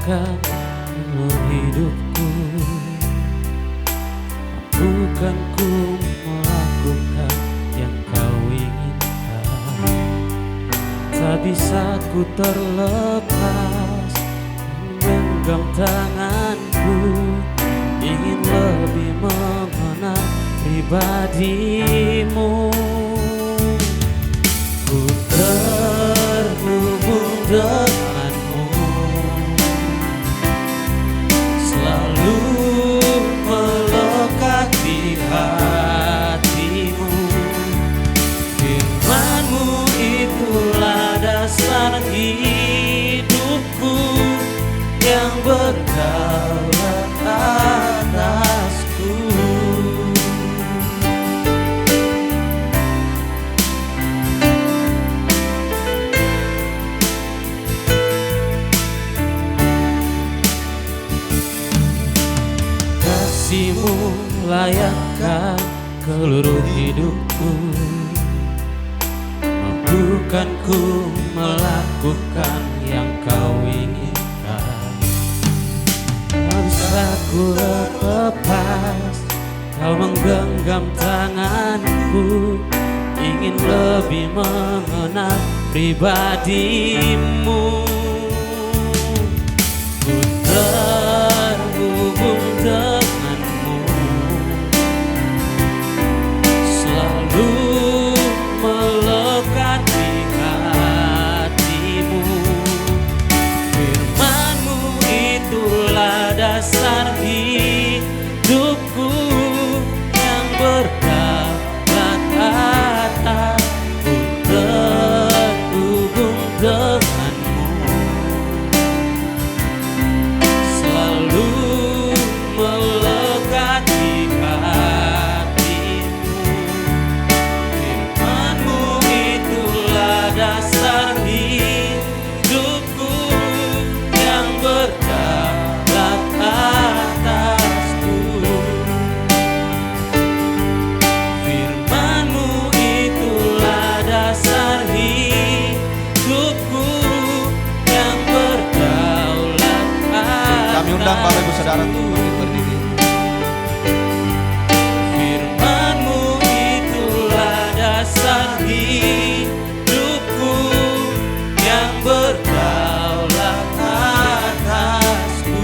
layakan dalam hidupku. Bukan ku melakukan yang kau inginkan. Tak bisa ku terlepas menggenggam tanganku. Ingin lebih mengenal pribadimu. Ku terhubung denganmu, selalu melekat di hatimu. Firman-Mu itulah dasar hidupku yang berdaulat atasku. Kasih-Mu layakkan seluruh hidupku. Bukan ku melakukan yang kau inginkan. Tak bisa ku lepas kau menggenggam tanganku. Ingin lebih mengenal pribadimu. Ku terhubung denganmu, selalu melekat di hatimu. Firman-Mu itulah dasar hidupku yang berdaulat atas. Ku terhubung denganmu, selalu melekat di hatimu. Firman-Mu itulah dasar hidupku yang berdaulat atasku. Firman-Mu itulah dasar hidupku yang berdaulat atasku. Kami undang Bapak Ibu Saudara untuk berdiri. Firman-Mu itulah dasar hidupku yang berdaulat atasku.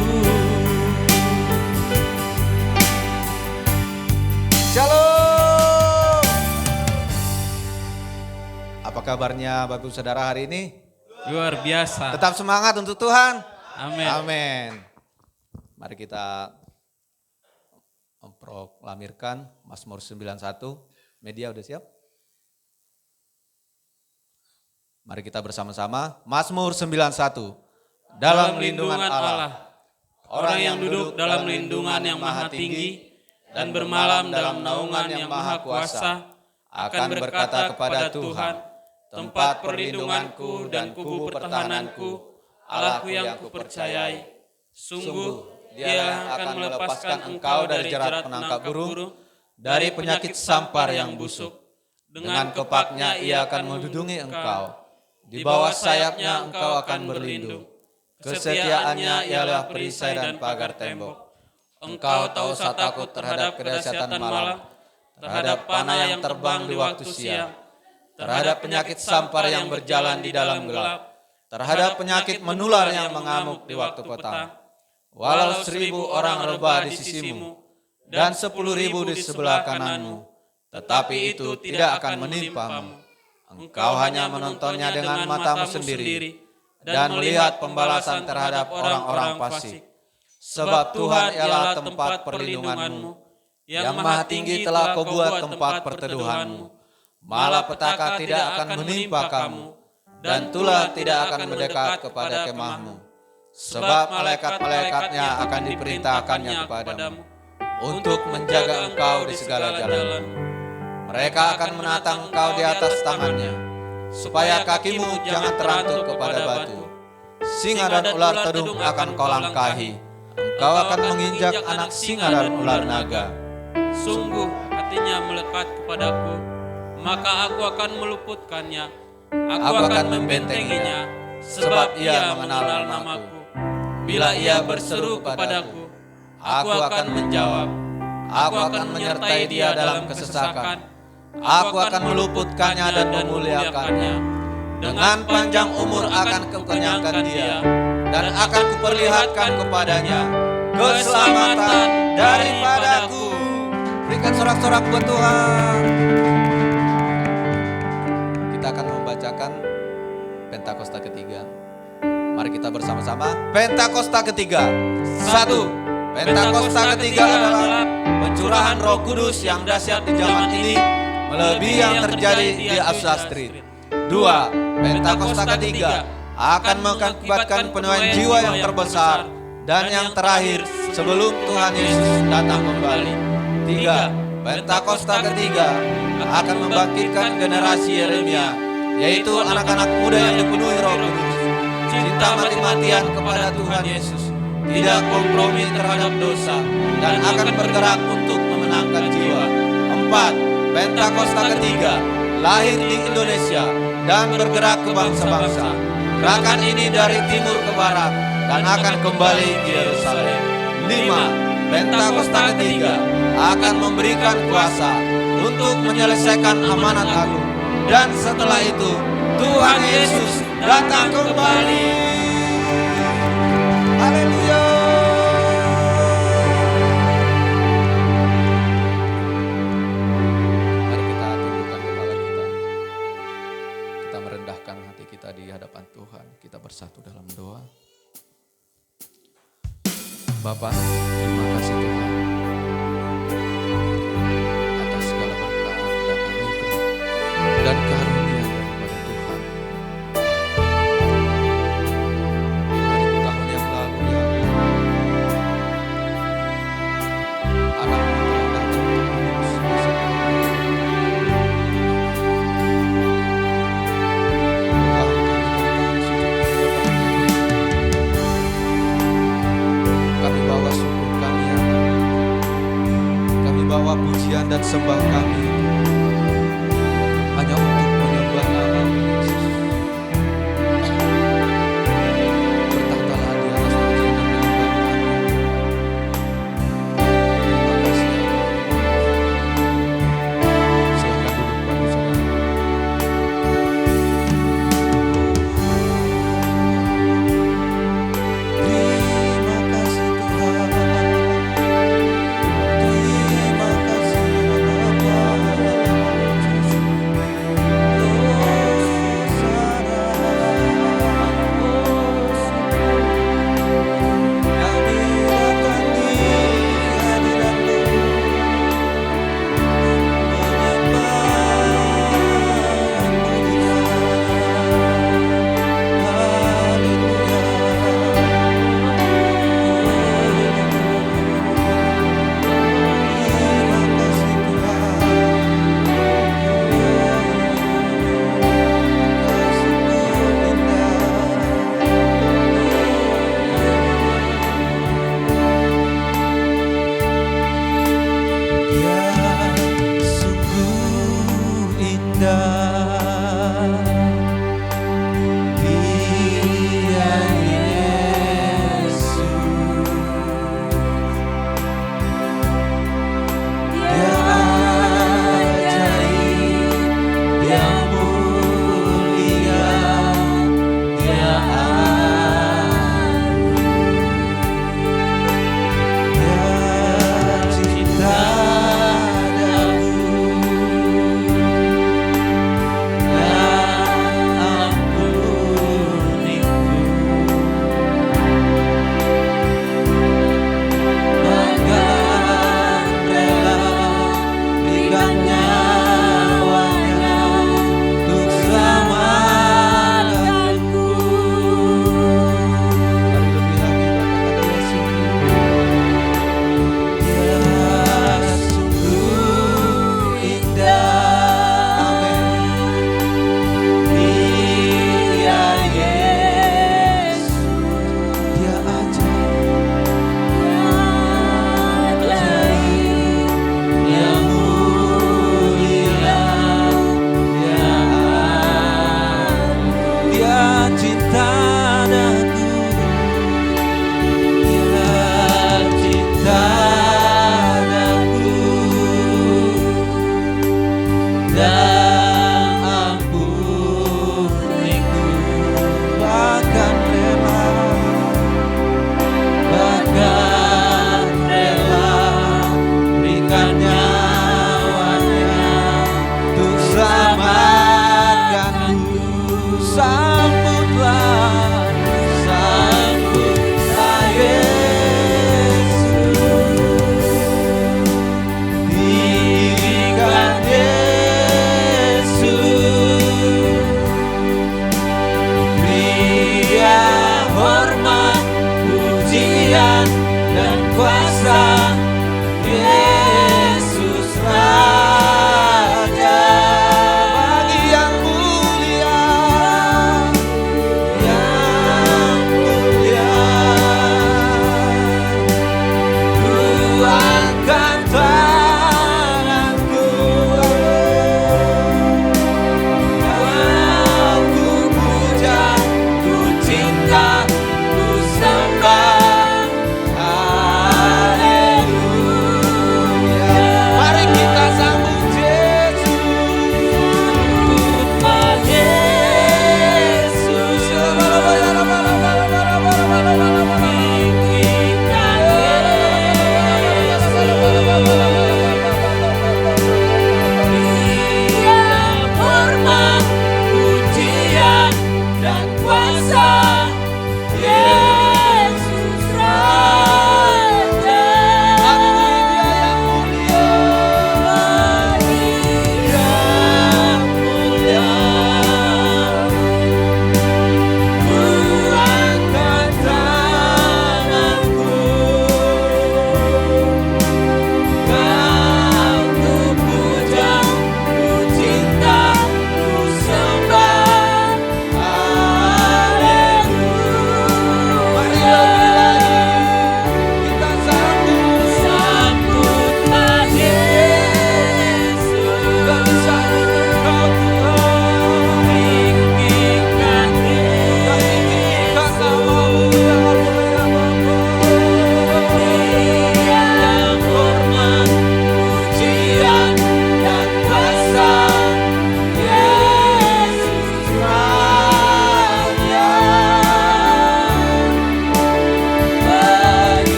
Shalom. Apa kabarnya Bapak Ibu Saudara hari ini? Luar biasa. Tetap semangat untuk Tuhan. Amin. Amin. Mari kita memproklamirkan Mazmur 91. Media udah siap? Mari kita bersama-sama Mazmur 91. Dalam lindungan Allah. Orang yang duduk dalam lindungan yang maha tinggi dan bermalam dalam naungan yang maha kuasa akan berkata kepada Tuhan, tempat perlindunganku dan kubu pertahananku, Allahku yang kupercayai. Sungguh Dia yang akan melepaskan engkau dari jerat penangkap burung, dari penyakit sampar yang busuk. Dengan kepaknya Ia akan melindungi engkau. Di bawah sayapnya engkau akan berlindung. Kesetiaannya ialah perisai dan pagar tembok. Engkau tak usah takut terhadap kedahsyatan malam, terhadap panah yang terbang di waktu siang, terhadap penyakit sampar yang berjalan di dalam gelap, terhadap penyakit menular yang mengamuk di waktu petang. Walau 1.000 orang rebah di sisimu dan 10.000 di sebelah kananmu, tetapi itu tidak akan menimpamu. Engkau hanya menontonnya dengan matamu sendiri dan melihat pembalasan terhadap orang-orang fasik. Sebab Tuhan ialah tempat perlindunganmu, yang maha tinggi telah kau buat tempat perteduhanmu. Malapetaka tidak akan menimpa kamu, dan tulah tidak akan mendekat kepada kemahmu. Sebab malaikat-malaikatnya akan diperintahkannya kepadamu untuk menjaga engkau di segala jalan. Mereka akan menatang engkau di atas tangannya, supaya kakimu jangan terantuk kepada batu. Singa dan ular tedung akan kau langkahi. Engkau akan menginjak anak singa dan ular naga. Sungguh hatinya melekat kepadaku, maka aku akan meluputkannya. Aku akan membentenginya, sebab ia mengenal namaku. Bila ia berseru kepadaku, aku akan menjawab. Aku akan menyertai dia dalam kesesakan. Aku akan meluputkannya dan memuliakannya. Dengan panjang umur akan kukenyangkan dia, dan akan kuperlihatkan kepadanya keselamatan daripadaku. Berikan sorak-sorak buat Tuhan. Kita akan membacakan Pentakosta ketiga. Mari kita bersama-sama. Pentakosta ketiga. 1. Pentakosta ketiga adalah pencurahan Roh Kudus yang dahsyat di zaman ini, melebihi yang terjadi di Azusa Street. 2. Pentakosta ketiga akan mengakibatkan penuaian jiwa yang terbesar dan yang terakhir sebelum Tuhan Yesus datang kembali. 3. Pentakosta ketiga akan membangkitkan generasi Yeremia, yaitu anak-anak muda yang dipenuhi Roh Kudus, cinta mati-matian kepada Tuhan Yesus, tidak kompromi terhadap dosa, dan akan bergerak untuk memenangkan jiwa. 4. Pentakosta ketiga lahir di Indonesia dan bergerak ke bangsa-bangsa. Gerakan ini dari timur ke barat dan akan kembali ke Yerusalem. 5. Pentakosta ketiga akan memberikan kuasa untuk menyelesaikan amanat agung, dan setelah itu Tuhan Yesus datang kembali. Haleluya. Mari kita tundukkan kepala kita. Kita merendahkan hati kita di hadapan Tuhan. Kita bersatu dalam doa. Bapa, terima kasih Tuhan atas segala berkat dan anugerah dan karunia daripada Tuhan. Dari tahun yang lalu ya, anak-Mu telah datang terus bersama. Kami bawa syukur kami ya, kami bawa pujian dan sembah kami hanya untuk menyembah nama-Mu Yesus. Bertahtalah di atas pujian dan penyembahan kami. Terima kasih ya Tuhan. Silakan duduk Bapak Saudara. Terima kasih Tuhan. Terima kasih ya Bapa. sambutlah Yesus. Tinggikan Yesus, Dia hormat, pujian dan kuasa. Yesus Raja, bagi yang mulia,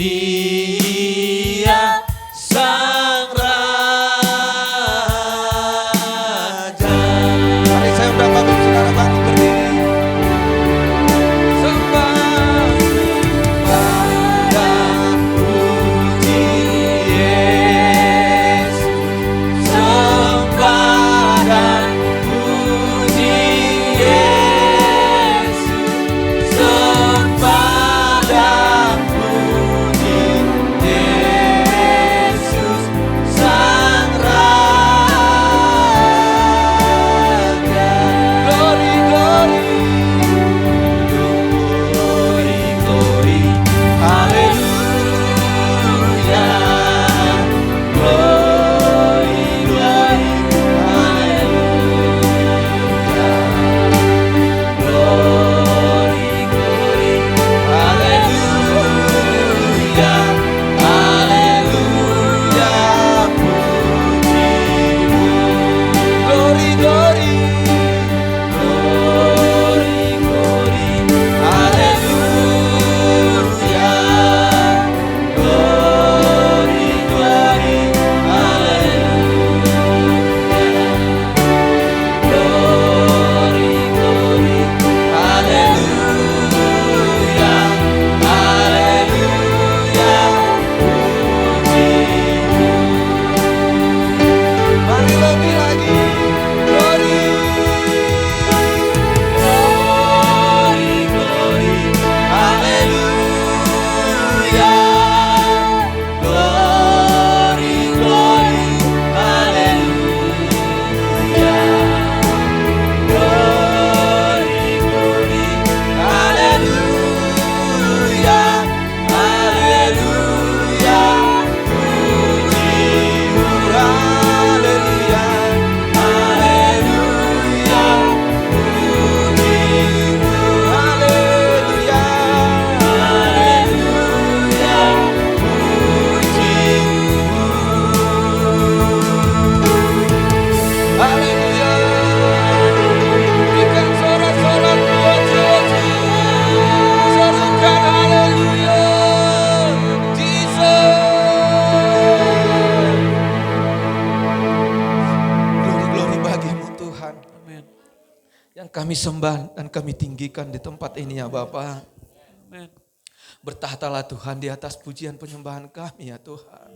Dia Sang Raja. Mari saya undang Bapak Saudara bangkit berdiri. Sembah dan puji Yesus. Sembah dan puji Yesus. Sembah dan puji Yesus Sang Raja. Glory, glory, glory, glory, haleluya. Glory, glory, haleluya. Glory, glory, haleluya. Haleluya, pujimu. Glory, glory, glory, glory, haleluya. Glory, glory, haleluya. Glory, glory, haleluya. Haleluya, pujimu. Mari lebih lagi. Glory, glory, glory, haleluya. Glory, glory, haleluya. Glory, glory, haleluya. Haleluya, pujimu. Haleluya, haleluya, pujimu. Haleluya, haleluya, pujimu. Haleluya. Berikan sorak-sorak buat Yesus. Serukan haleluya, Jesus. Glory-glory bagimu Tuhan. Amin. Yang kami sembah dan kami tinggikan di tempat ini ya Bapa. Amin. Bertahtalah Tuhan di atas pujian penyembahan kami ya Tuhan.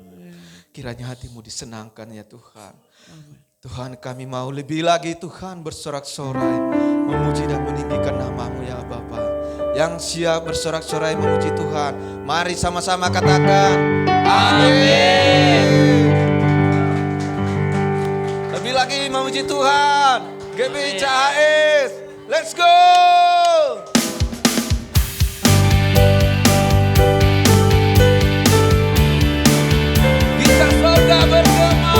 Kiranya hatimu disenangkan ya Tuhan. Tuhan kami mau lebih lagi Tuhan bersorak-sorai. Memuji dan meninggikan namamu ya Bapa. Yang siap bersorak-sorai memuji Tuhan. Mari sama-sama katakan amin. Lebih lagi memuji Tuhan. GBI CHS. Let's go. Bintang surga bergema.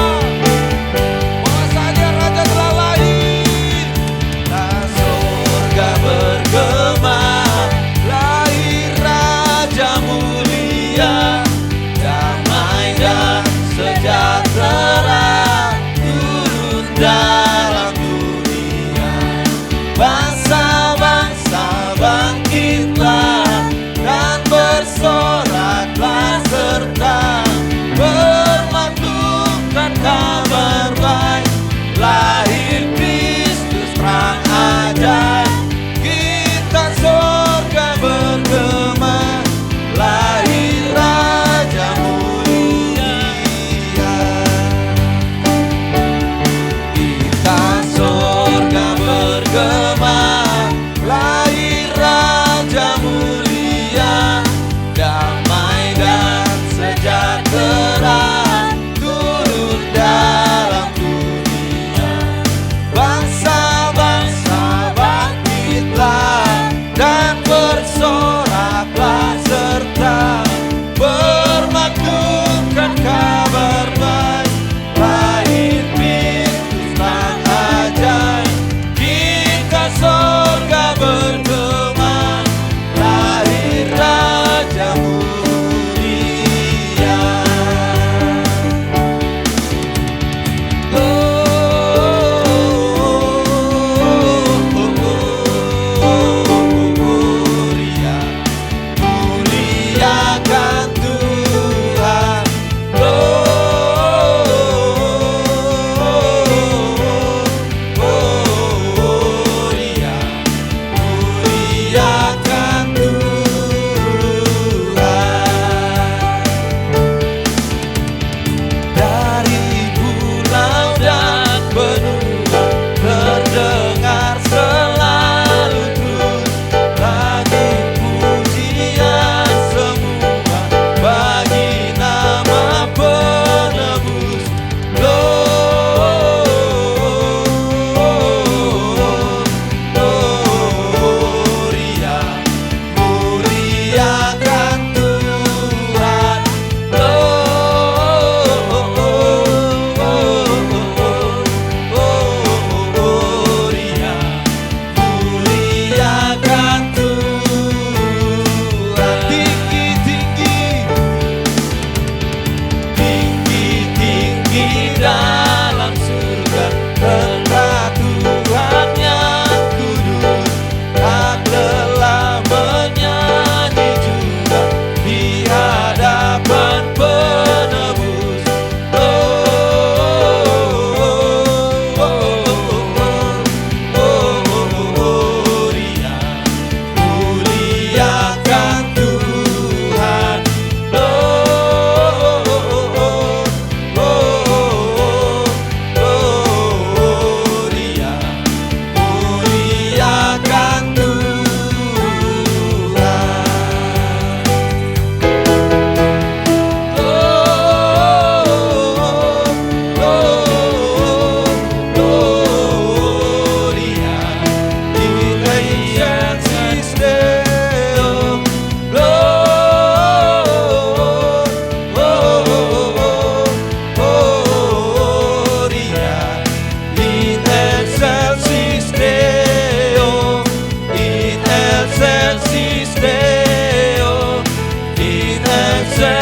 Bahwasanya Raja telah lahir. Bintang surga bergema. Lahir Raja mulia. Damai dan sejahtera turun dalam dunia. Bangsa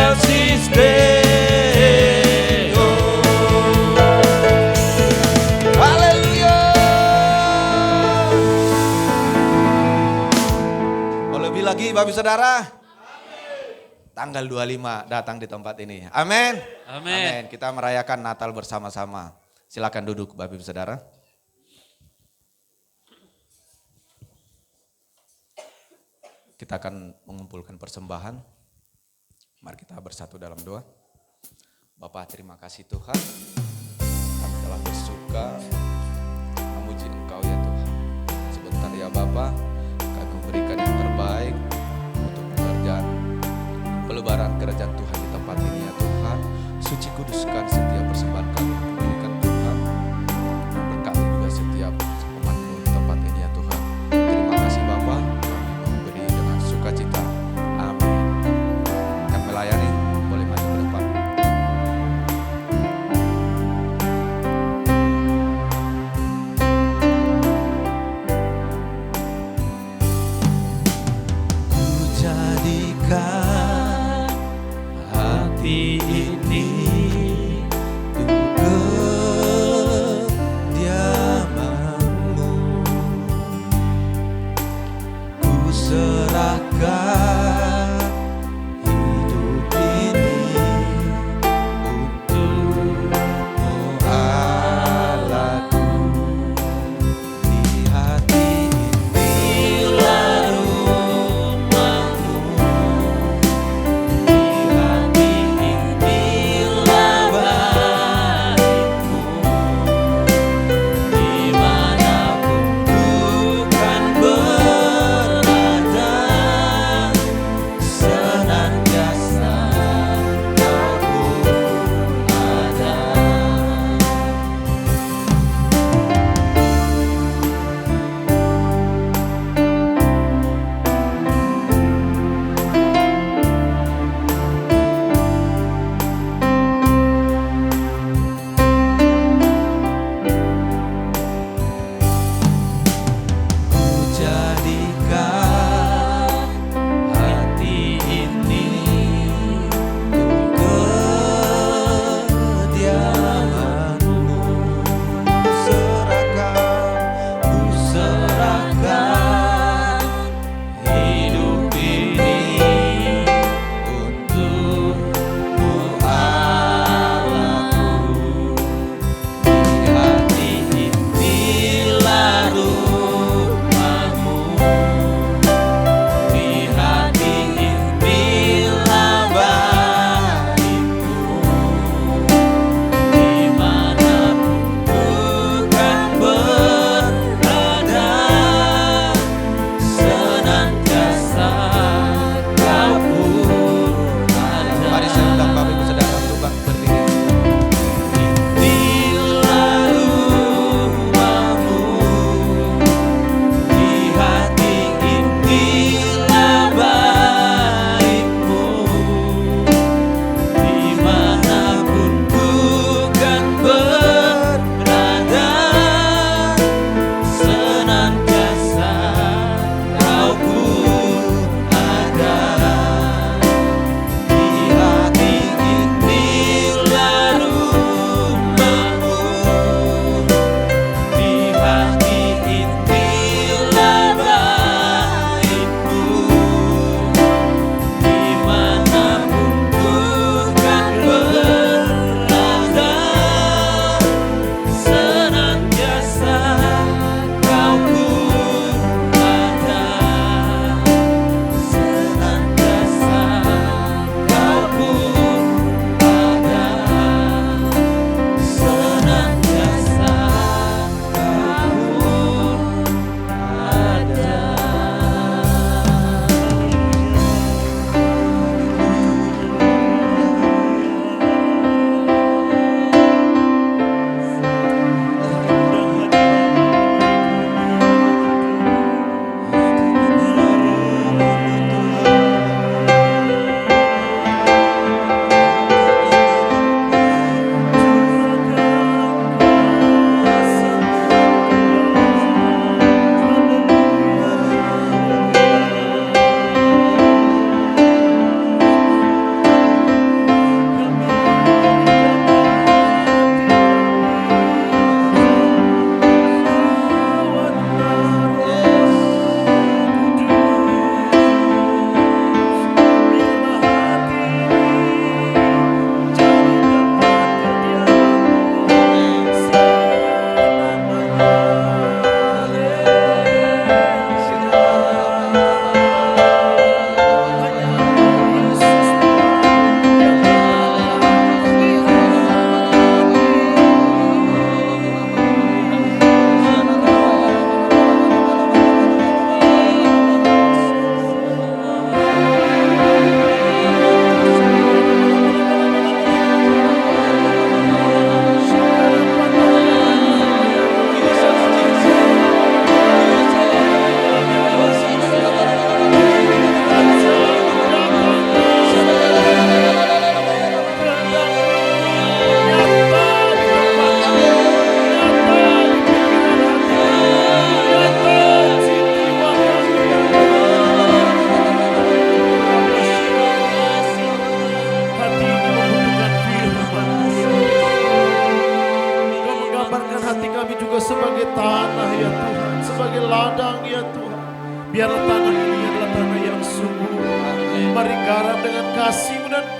excelsis Deo. Haleluya. Mau lebih lagi Bapak Saudara? Tanggal 25 datang di tempat ini. Amin. Amin. Kita merayakan Natal bersama-sama. Silakan duduk Bapak Ibu Saudara. Kita akan mengumpulkan persembahan. Mari kita bersatu dalam doa. Bapa, terima kasih Tuhan. Kami telah bersuka memuji Engkau ya Tuhan. Sebentar ya Bapa, kami memberikan yang terbaik untuk pekerjaan pelebaran kerajaan Tuhan di tempat ini ya Tuhan. Suci kuduskan setiap persembahan kami, pemilikan Tuhan. Berkati juga setiap pemandu di tempat ini ya Tuhan. Terima kasih Bapa, kami memberi dengan sukacita. Amin. Akan melayani, boleh maju ke depan. Ku jadikan hati ini untuk kediaman-Mu. Ku serahkan hidup ini untuk-Mu Allahku. Di hati inilah rumah-Mu. Di hati ini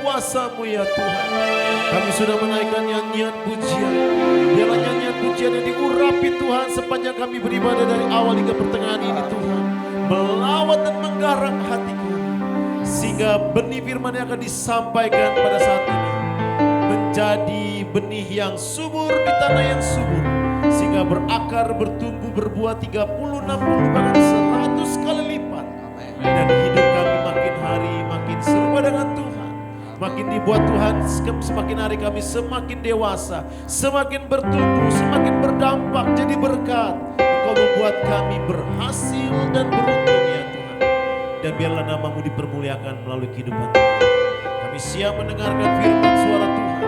kuasa-Mu ya Tuhan. Kami sudah menaikkan nyanyian pujian. Biarlah nyanyian pujian yang diurapi Tuhan sepanjang kami beribadah dari awal hingga pertengahan ini Tuhan. Melawat dan menggarap hati kami. Sehingga benih firman yang akan disampaikan pada saat ini menjadi benih yang subur di tanah yang subur. Sehingga berakar, bertumbuh, berbuah 30, 60, bahkan 100 kali lipat. Dan hidup kami makin hari makin serupa dengan Tuhan. Makin dibuat Tuhan, semakin hari kami semakin dewasa, semakin bertumbuh, semakin berdampak, jadi berkat. Engkau membuat kami berhasil dan beruntung ya Tuhan. Dan biarlah nama-Mu dipermuliakan melalui kehidupan kami. Kami siap mendengarkan firman suara Tuhan.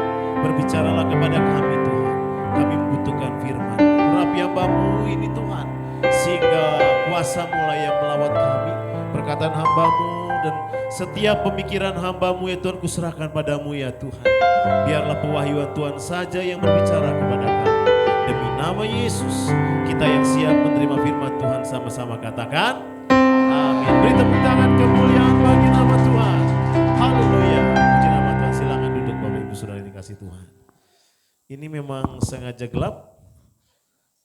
Berbicaralah kepada kami Tuhan. Kami membutuhkan firman. Urapi hamba-Mu ini Tuhan. Sehingga kuasa-Mu lah yang melawat kami. Perkataan hamba-Mu dan setiap pemikiran hamba-Mu ya Tuhan kuserahkan padamu ya Tuhan. Biarlah pewahyuan Tuhan saja yang berbicara kepada kami. Demi nama Yesus kita yang siap menerima firman Tuhan sama-sama katakan amin. Beri tepuk tangan kemuliaan bagi nama Tuhan. Haleluya. Puji nama Tuhan. Silakan duduk Bapak Ibu Saudara yang dikasih Tuhan. Ini memang sengaja gelap?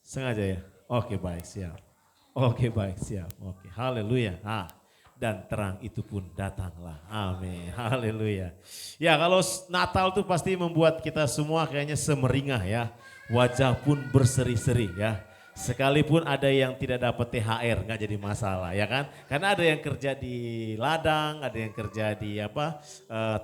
Sengaja ya? Oke baik siap. Oke baik siap. Oke haleluya. Dan terang itu pun datanglah. Amin. Haleluya. Ya kalau Natal tuh pasti membuat kita semua kayaknya semeringah ya. Wajah pun berseri-seri ya. Sekalipun ada yang tidak dapat THR nggak jadi masalah ya kan. Karena ada yang kerja di ladang, ada yang kerja di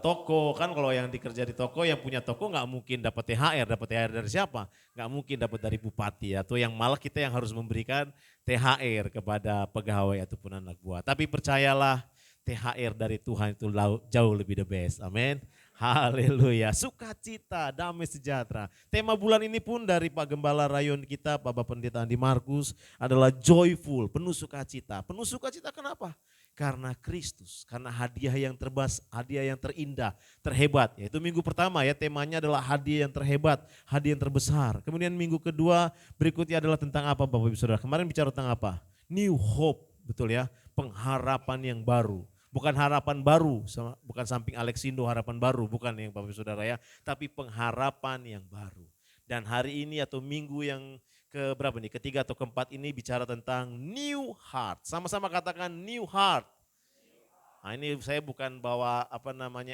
toko. Kan kalau yang dikerja di toko, yang punya toko nggak mungkin dapat THR. Dapat THR dari siapa? Nggak mungkin dapat dari bupati atau yang malah kita yang harus memberikan THR kepada pegawai ataupun anak buah. Tapi percayalah THR dari Tuhan itu jauh lebih the best. Amin. Haleluya. Sukacita, damai sejahtera. Tema bulan ini pun dari Pak Gembala Rayon kita, Bapak Pendeta Andi Markus adalah joyful, penuh sukacita. Penuh sukacita kenapa? Karena Kristus, karena hadiah yang hadiah yang terindah, terhebat. Yaitu minggu pertama ya temanya adalah hadiah yang terhebat, hadiah yang terbesar. Kemudian minggu kedua berikutnya adalah tentang apa Bapak Ibu Saudara? Kemarin bicara tentang apa? New hope, betul ya, pengharapan yang baru. Bukan harapan baru, bukan samping Alexindo harapan baru, bukan yang Bapak Saudara ya. Tapi pengharapan yang baru. Dan hari ini atau minggu yang keberapa nih, ketiga atau keempat ini bicara tentang new heart. Sama-sama katakan new heart. Nah ini saya bukan bawa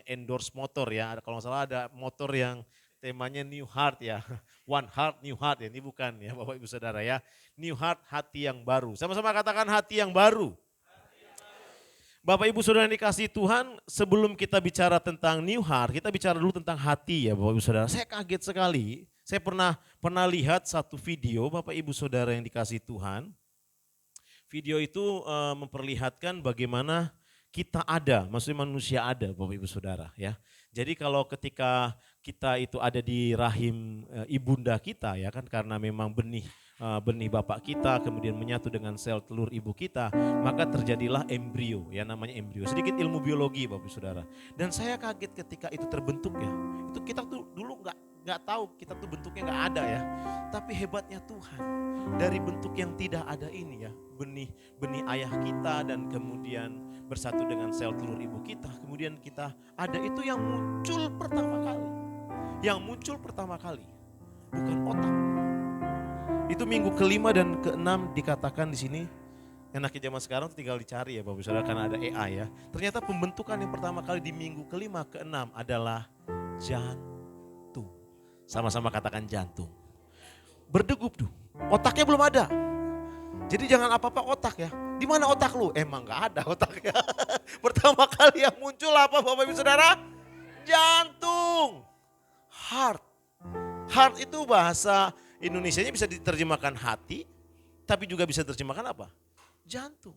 endorse motor ya. Kalau nggak salah ada motor yang temanya new heart ya. One heart, new heart ya. Ini bukan ya Bapak Ibu Saudara ya. New heart, hati yang baru. Sama-sama katakan hati yang baru. Bapak Ibu Saudara yang dikasihi Tuhan, sebelum kita bicara tentang new heart, kita bicara dulu tentang hati ya Bapak Ibu Saudara. Saya kaget sekali, saya pernah lihat satu video Bapak Ibu Saudara yang dikasihi Tuhan. Video itu memperlihatkan bagaimana kita ada, maksudnya manusia ada Bapak Ibu Saudara ya. Jadi kalau ketika kita itu ada di rahim ibunda kita ya kan, karena memang benih bapak kita kemudian menyatu dengan sel telur ibu kita, maka terjadilah embrio ya, namanya embrio. Sedikit ilmu biologi Bapak Saudara. Dan saya kaget ketika itu terbentuk ya. Itu kita tuh dulu nggak tahu kita tuh bentuknya nggak ada ya. Tapi hebatnya Tuhan, dari bentuk yang tidak ada ini ya, benih ayah kita dan kemudian bersatu dengan sel telur ibu kita, kemudian kita ada, itu yang muncul pertama kali. Yang muncul pertama kali bukan otak. Itu minggu kelima dan keenam dikatakan di sini. Enaknya zaman sekarang tinggal dicari ya Bapak Saudara karena ada AI ya. Ternyata pembentukan yang pertama kali di minggu kelima keenam adalah jantung. Sama-sama katakan jantung. Berdegup tuh. Otaknya belum ada. Jadi jangan apa-apa otak ya. Di mana otak lu? Emang nggak ada otaknya. Pertama kali yang muncul apa Bapak Ibu Saudara? Jantung. Heart. Heart itu bahasa Indonesianya bisa diterjemahkan hati, tapi juga bisa diterjemahkan apa? Jantung.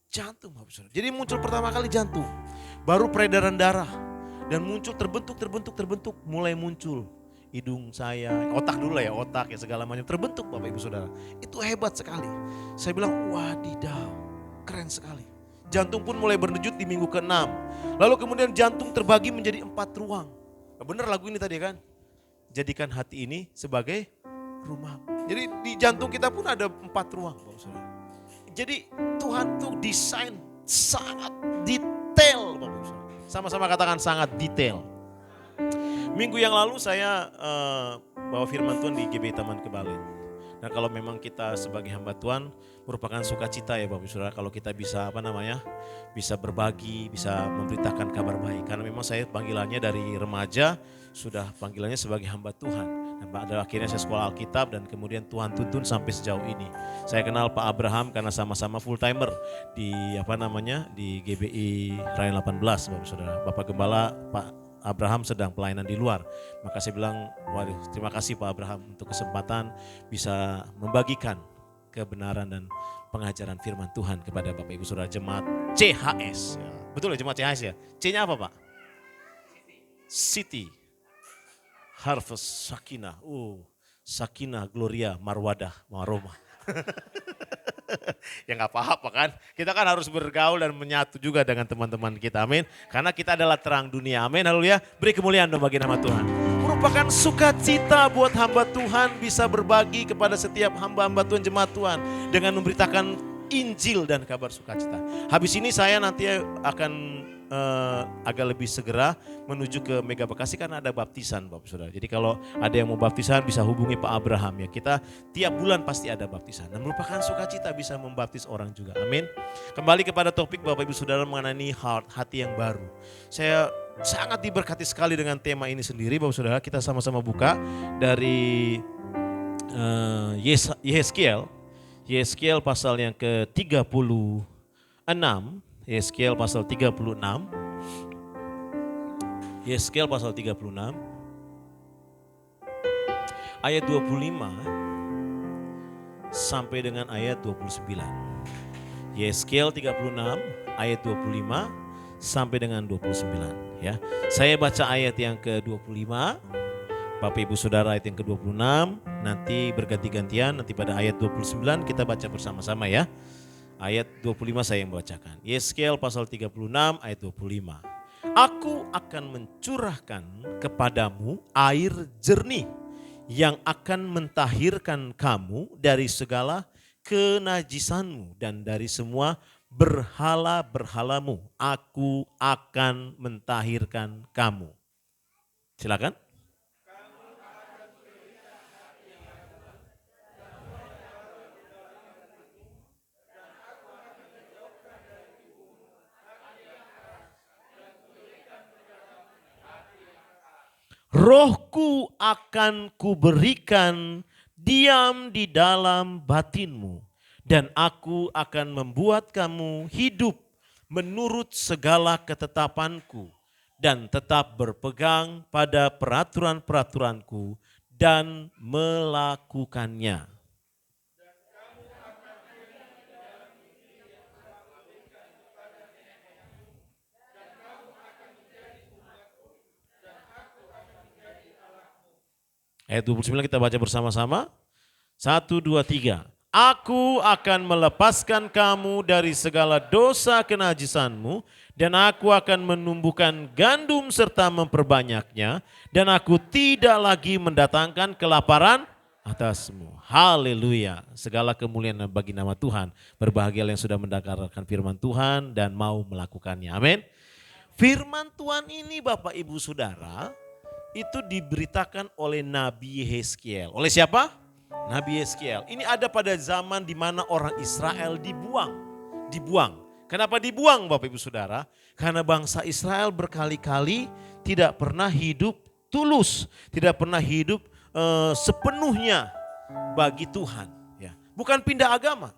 Jantung Bapak Saudara. Jadi muncul pertama kali jantung. Baru peredaran darah. Dan muncul terbentuk. Mulai muncul hidung saya, otak dulu ya, otak ya segala macam. Terbentuk Bapak Ibu Saudara. Itu hebat sekali. Saya bilang wadidaw, keren sekali. Jantung pun mulai berdenyut di minggu ke-6. Lalu kemudian jantung terbagi menjadi 4 ruang. Benar lagu ini tadi kan? Jadikan hati ini sebagai rumah. Jadi di jantung kita pun ada 4 ruang Bapak Saudara. Jadi Tuhan tuh desain sangat detail Bapak Saudara. Sama-sama katakan sangat detail. Minggu yang lalu saya bawa firman Tuhan di GBI Taman Kebalen. Nah kalau memang kita sebagai hamba Tuhan merupakan sukacita ya Bapak Ibu Saudara kalau kita bisa bisa berbagi, bisa memberitakan kabar baik. Karena memang saya panggilannya dari remaja sudah panggilannya sebagai hamba Tuhan. Dan pada akhirnya saya sekolah Alkitab dan kemudian Tuhan tuntun sampai sejauh ini. Saya kenal Pak Abraham karena sama-sama full timer di di GBI Rayon 18 Bapak Saudara. Bapak Gembala Pak Abraham sedang pelayanan di luar. Maka saya bilang, waduh terima kasih Pak Abraham untuk kesempatan bisa membagikan kebenaran dan pengajaran firman Tuhan kepada Bapak Ibu Saudara jemaat CHS. Ya, betul ya jemaat CHS ya? C-nya apa Pak? City. Harvest Sakinah. Sakinah, Gloria, Marwadah, Maroma. Ya nggak apa-apa kan. Kita kan harus bergaul dan menyatu juga dengan teman-teman kita. Amin. Karena kita adalah terang dunia. Amin. Haleluya. Beri kemuliaan dong bagi nama Tuhan. Merupakan sukacita buat hamba Tuhan bisa berbagi kepada setiap hamba-hamba Tuhan, jemaat Tuhan. Dengan memberitakan Injil dan kabar sukacita. Habis ini saya nanti akan agak lebih segera menuju ke Mega Bekasi karena ada baptisan Bapak Saudara. Jadi kalau ada yang mau baptisan bisa hubungi Pak Abraham ya. Kita tiap bulan pasti ada baptisan dan merupakan sukacita bisa membaptis orang juga. Amin. Kembali kepada topik Bapak Ibu Saudara mengenai hati yang baru. Saya sangat diberkati sekali dengan tema ini sendiri Bapak Saudara. Kita sama-sama buka dari Yeskeal pasal yang ke-36. Yeskeal pasal 36. Yeskeal pasal 36. Ayat 25 sampai dengan ayat 29. Yeskeal 36 ayat 25 sampai dengan 29 ya. Saya baca ayat yang ke-25. Bapak Ibu Saudara ayat yang ke-26, nanti berganti-gantian, nanti pada ayat 29 kita baca bersama-sama ya. Ayat 25 saya yang membacakan. Yeskeal pasal 36 ayat 25. Aku akan mencurahkan kepadamu air jernih yang akan mentahirkan kamu dari segala kenajisanmu dan dari semua berhala-berhalamu. Aku akan mentahirkan kamu. Silakan. Rohku akan kuberikan diam di dalam batinmu dan aku akan membuat kamu hidup menurut segala ketetapanku dan tetap berpegang pada peraturan-peraturanku dan melakukannya. Ayat 29 kita baca bersama-sama. 1, 2, 3. Aku akan melepaskan kamu dari segala dosa kenajisanmu dan aku akan menumbuhkan gandum serta memperbanyaknya dan aku tidak lagi mendatangkan kelaparan atasmu. Haleluya. Segala kemuliaan bagi nama Tuhan. Berbahagia yang sudah mendengarkan firman Tuhan dan mau melakukannya. Amin. Firman Tuhan ini Bapak Ibu Saudara itu diberitakan oleh Nabi Yeskeal. Oleh siapa? Nabi Yeskeal. Ini ada pada zaman di mana orang Israel dibuang. Kenapa dibuang Bapak Ibu Saudara? Karena bangsa Israel berkali-kali tidak pernah hidup tulus, tidak pernah hidup sepenuhnya bagi Tuhan. Ya. Bukan pindah agama.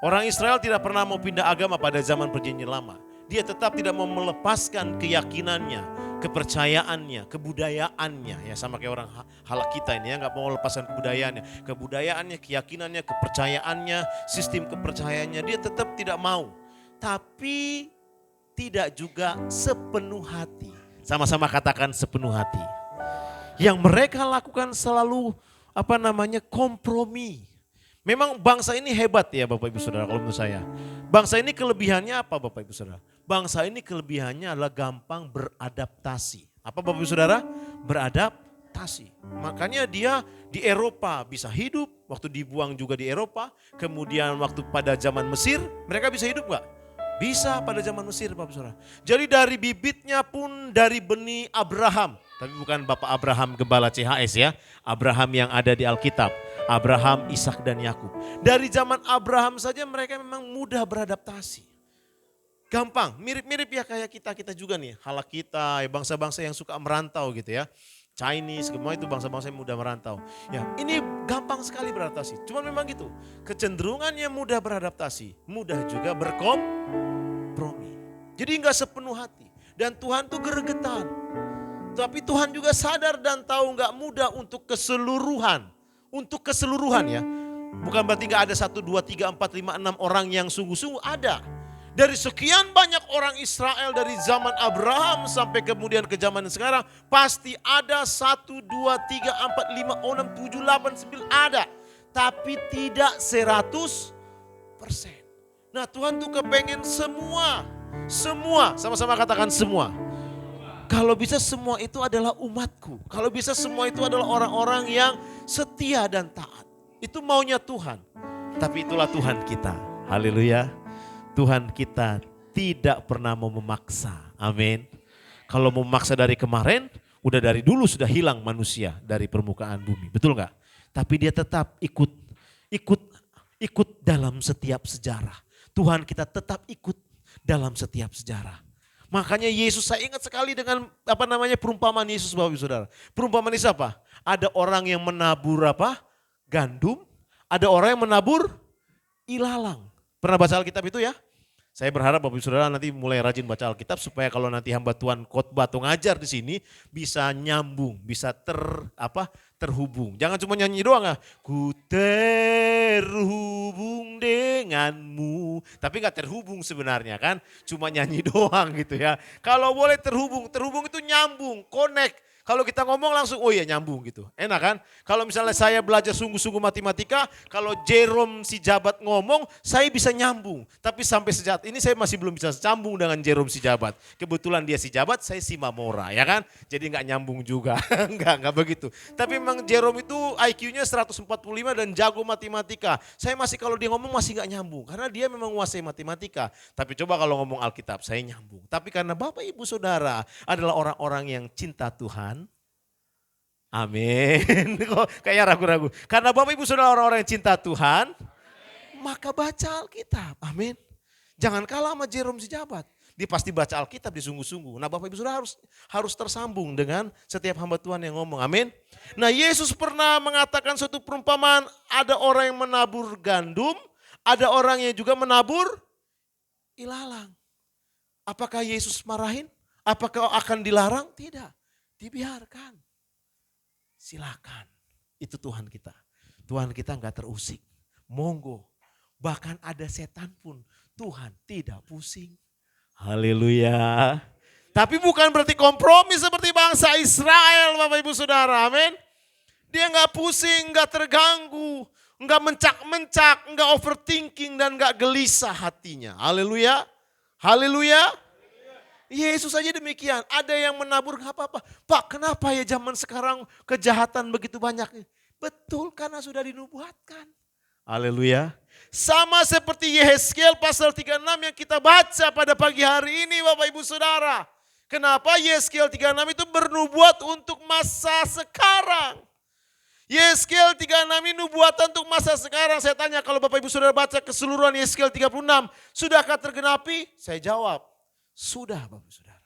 Orang Israel tidak pernah mau pindah agama pada zaman perjanjian lama. Dia tetap tidak mau melepaskan keyakinannya, kepercayaannya, kebudayaannya. Ya sama kayak orang halak kita ini ya, nggak mau lepaskan kebudayaannya, keyakinannya, kepercayaannya, sistem kepercayaannya. Dia tetap tidak mau. Tapi tidak juga sepenuh hati. Sama-sama katakan sepenuh hati. Yang mereka lakukan selalu kompromi. Memang bangsa ini hebat ya Bapak Ibu Saudara kalau menurut saya. Bangsa ini kelebihannya apa Bapak Ibu Saudara? Bangsa ini kelebihannya adalah gampang beradaptasi. Apa Bapak Ibu Saudara? Beradaptasi. Makanya dia di Eropa bisa hidup, waktu dibuang juga di Eropa. Kemudian waktu pada zaman Mesir, mereka bisa hidup gak? Bisa pada zaman Mesir Bapak Saudara. Jadi dari bibitnya pun dari benih Abraham. Tapi bukan Bapak Abraham Gembala CHS ya. Abraham yang ada di Alkitab. Abraham, Ishak dan Yakub. Dari zaman Abraham saja mereka memang mudah beradaptasi. Gampang, mirip-mirip ya kayak kita juga nih. Halak kita, ya bangsa-bangsa yang suka merantau gitu ya. Chinese, semua itu bangsa-bangsa yang mudah merantau. Ya, ini gampang sekali beradaptasi. Cuman memang gitu, kecenderungannya mudah beradaptasi, mudah juga berkompromi. Jadi enggak sepenuh hati. Dan Tuhan tuh gregetan. Tapi Tuhan juga sadar dan tahu enggak mudah untuk keseluruhan. Untuk keseluruhan ya. Bukan berarti enggak ada 1, 2, 3, 4, 5, 6 orang yang sungguh-sungguh ada. Dari sekian banyak orang Israel dari zaman Abraham sampai kemudian ke zaman sekarang. Pasti ada 1, 2, 3, 4, 5, 6, 7, 8, 9 ada. Tapi tidak 100%. Nah Tuhan tuh kepengen semua. Semua, sama-sama katakan semua. Kalau bisa semua itu adalah umatku. Kalau bisa semua itu adalah orang-orang yang setia dan taat. Itu maunya Tuhan. Tapi itulah Tuhan kita. Haleluya. Tuhan kita tidak pernah mau memaksa. Amin. Kalau mau memaksa dari kemarin, udah dari dulu sudah hilang manusia dari permukaan bumi. Betul nggak? Tapi dia tetap ikut dalam setiap sejarah. Tuhan kita tetap ikut dalam setiap sejarah. Makanya Yesus, saya ingat sekali dengan perumpamaan Yesus Bapak Ibu Saudara. Perumpamaan Yesus apa? Ada orang yang menabur gandum, ada orang yang menabur ilalang. Pernah baca Alkitab itu ya? Saya berharap Bapak Ibu Saudara nanti mulai rajin baca Alkitab supaya kalau nanti hamba Tuhan khotbah atau ngajar di sini bisa nyambung, bisa terhubung. Jangan cuma nyanyi doang ya. Ku terhubung denganmu. Tapi gak terhubung sebenarnya kan. Cuma nyanyi doang gitu ya. Kalau boleh terhubung itu nyambung, connect. Kalau kita ngomong langsung, oh iya nyambung gitu. Enak kan? Kalau misalnya saya belajar sungguh-sungguh matematika, kalau Jerome si Jabat ngomong, saya bisa nyambung. Tapi sampai sejak ini saya masih belum bisa sambung dengan Jerome si Jabat. Kebetulan dia si Jabat, saya si Mamora ya kan? Jadi nggak nyambung juga. Enggak begitu. Tapi memang Jerome itu IQ-nya 145 dan jago matematika. Saya masih kalau dia ngomong masih nggak nyambung. Karena dia memang menguasai matematika. Tapi coba kalau ngomong Alkitab, saya nyambung. Tapi karena Bapak Ibu Saudara adalah orang-orang yang cinta Tuhan, amin. Kok kayak ragu-ragu. Karena Bapak Ibu Saudara orang-orang yang cinta Tuhan, maka baca Alkitab. Amin. Jangan kalah sama Jerome si Jabat. Dia pasti baca Alkitab di sungguh-sungguh. Nah Bapak Ibu Saudara harus tersambung dengan setiap hamba Tuhan yang ngomong. Amin. Nah Yesus pernah mengatakan suatu perumpamaan. Ada orang yang menabur gandum. Ada orang yang juga menabur ilalang. Apakah Yesus marahin? Apakah akan dilarang? Tidak. Dibiarkan. Silakan. Itu Tuhan kita. Tuhan kita enggak terusik. Monggo. Bahkan ada setan pun Tuhan tidak pusing. Haleluya. Tapi bukan berarti kompromi seperti bangsa Israel Bapak Ibu Saudara. Amin. Dia enggak pusing, enggak terganggu. Enggak mencak-mencak, enggak overthinking dan enggak gelisah hatinya. Haleluya. Haleluya. Yesus aja demikian. Ada yang menabur gak apa-apa. Pak kenapa ya zaman sekarang kejahatan begitu banyak? Betul karena sudah dinubuatkan. Haleluya. Sama seperti Yehezkiel pasal 36 yang kita baca pada pagi hari ini Bapak Ibu Saudara. Kenapa Yehezkiel 36 itu bernubuat untuk masa sekarang? Yehezkiel 36 ini nubuatan untuk masa sekarang. Saya tanya kalau Bapak Ibu Saudara baca keseluruhan Yehezkiel 36. Sudahkah tergenapi? Saya jawab. Sudah Bapak Saudara.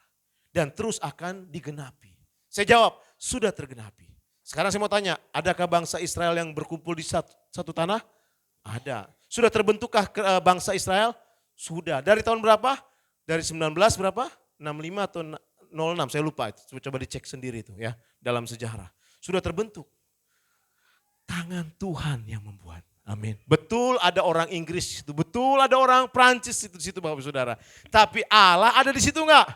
Dan terus akan digenapi. Saya jawab, sudah tergenapi. Sekarang saya mau tanya, adakah bangsa Israel yang berkumpul di satu tanah? Ada. Sudah terbentukkah bangsa Israel? Sudah. Dari tahun berapa? Dari 19 berapa? 65 atau 06, saya lupa. Coba dicek sendiri itu ya, dalam sejarah. Sudah terbentuk. Tangan Tuhan yang membuat. Amin. Betul ada orang Inggris itu, betul ada orang Prancis itu di situ Bapak Saudara. Tapi Allah ada di situ enggak?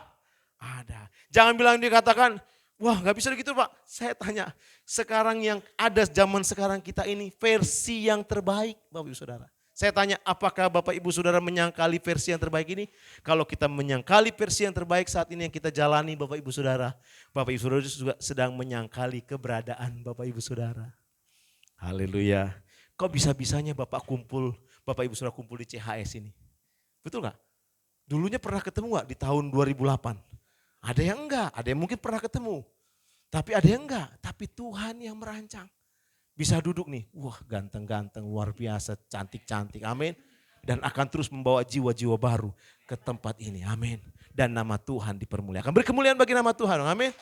Ada. Jangan bilang dia katakan, wah nggak bisa begitu Pak. Saya tanya, sekarang yang ada zaman sekarang kita ini versi yang terbaik Bapak Ibu Saudara. Saya tanya, apakah Bapak Ibu Saudara menyangkali versi yang terbaik ini? Kalau kita menyangkali versi yang terbaik saat ini yang kita jalani Bapak Ibu Saudara. Bapak Ibu Saudara juga sedang menyangkali keberadaan Bapak Ibu Saudara. Haleluya. Kok bisa-bisanya Bapak Ibu Saudara kumpul di CHS ini? Betul gak? Dulunya pernah ketemu gak di tahun 2008? Ada yang enggak, ada yang mungkin pernah ketemu. Tapi ada yang enggak, tapi Tuhan yang merancang. Bisa duduk nih, wah ganteng-ganteng, luar biasa, cantik-cantik, amin. Dan akan terus membawa jiwa-jiwa baru ke tempat ini, amin. Dan nama Tuhan dipermuliakan. Beri kemuliaan bagi nama Tuhan, amin.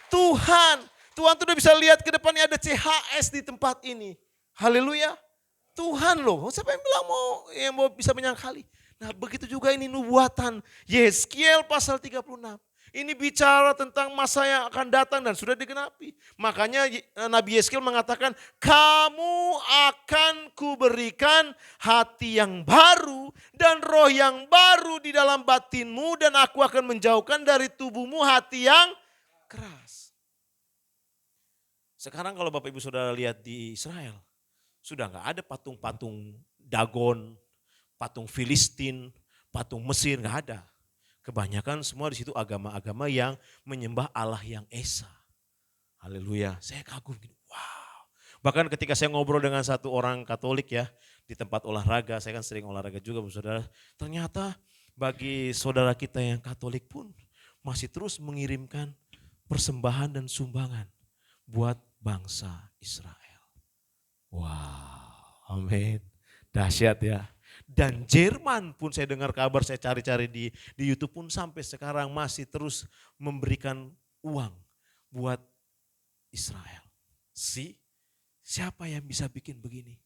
Tuhan tuh udah bisa lihat ke depannya ada CHS di tempat ini. Haleluya. Tuhan loh, siapa yang bilang mau bisa menyangkali. Nah begitu juga ini nubuatan Yeskiel pasal 36. Ini bicara tentang masa yang akan datang dan sudah digenapi. Makanya Nabi Yeskiel mengatakan, kamu akan kuberikan hati yang baru dan roh yang baru di dalam batinmu dan aku akan menjauhkan dari tubuhmu hati yang keras. Sekarang kalau Bapak Ibu Saudara lihat di Israel, sudah nggak ada patung-patung Dagon, patung Filistin, patung Mesir, nggak ada. Kebanyakan semua di situ agama-agama yang menyembah Allah yang Esa. Haleluya, saya kagum gini, wow. Bahkan ketika saya ngobrol dengan satu orang Katolik ya, di tempat olahraga, saya kan sering olahraga juga saudara. Ternyata bagi saudara kita yang Katolik pun masih terus mengirimkan persembahan dan sumbangan buat bangsa Israel. Wow, amin. Dahsyat ya. Dan Jerman pun saya dengar kabar, saya cari-cari di YouTube pun sampai sekarang masih terus memberikan uang buat Israel. Siapa yang bisa bikin begini?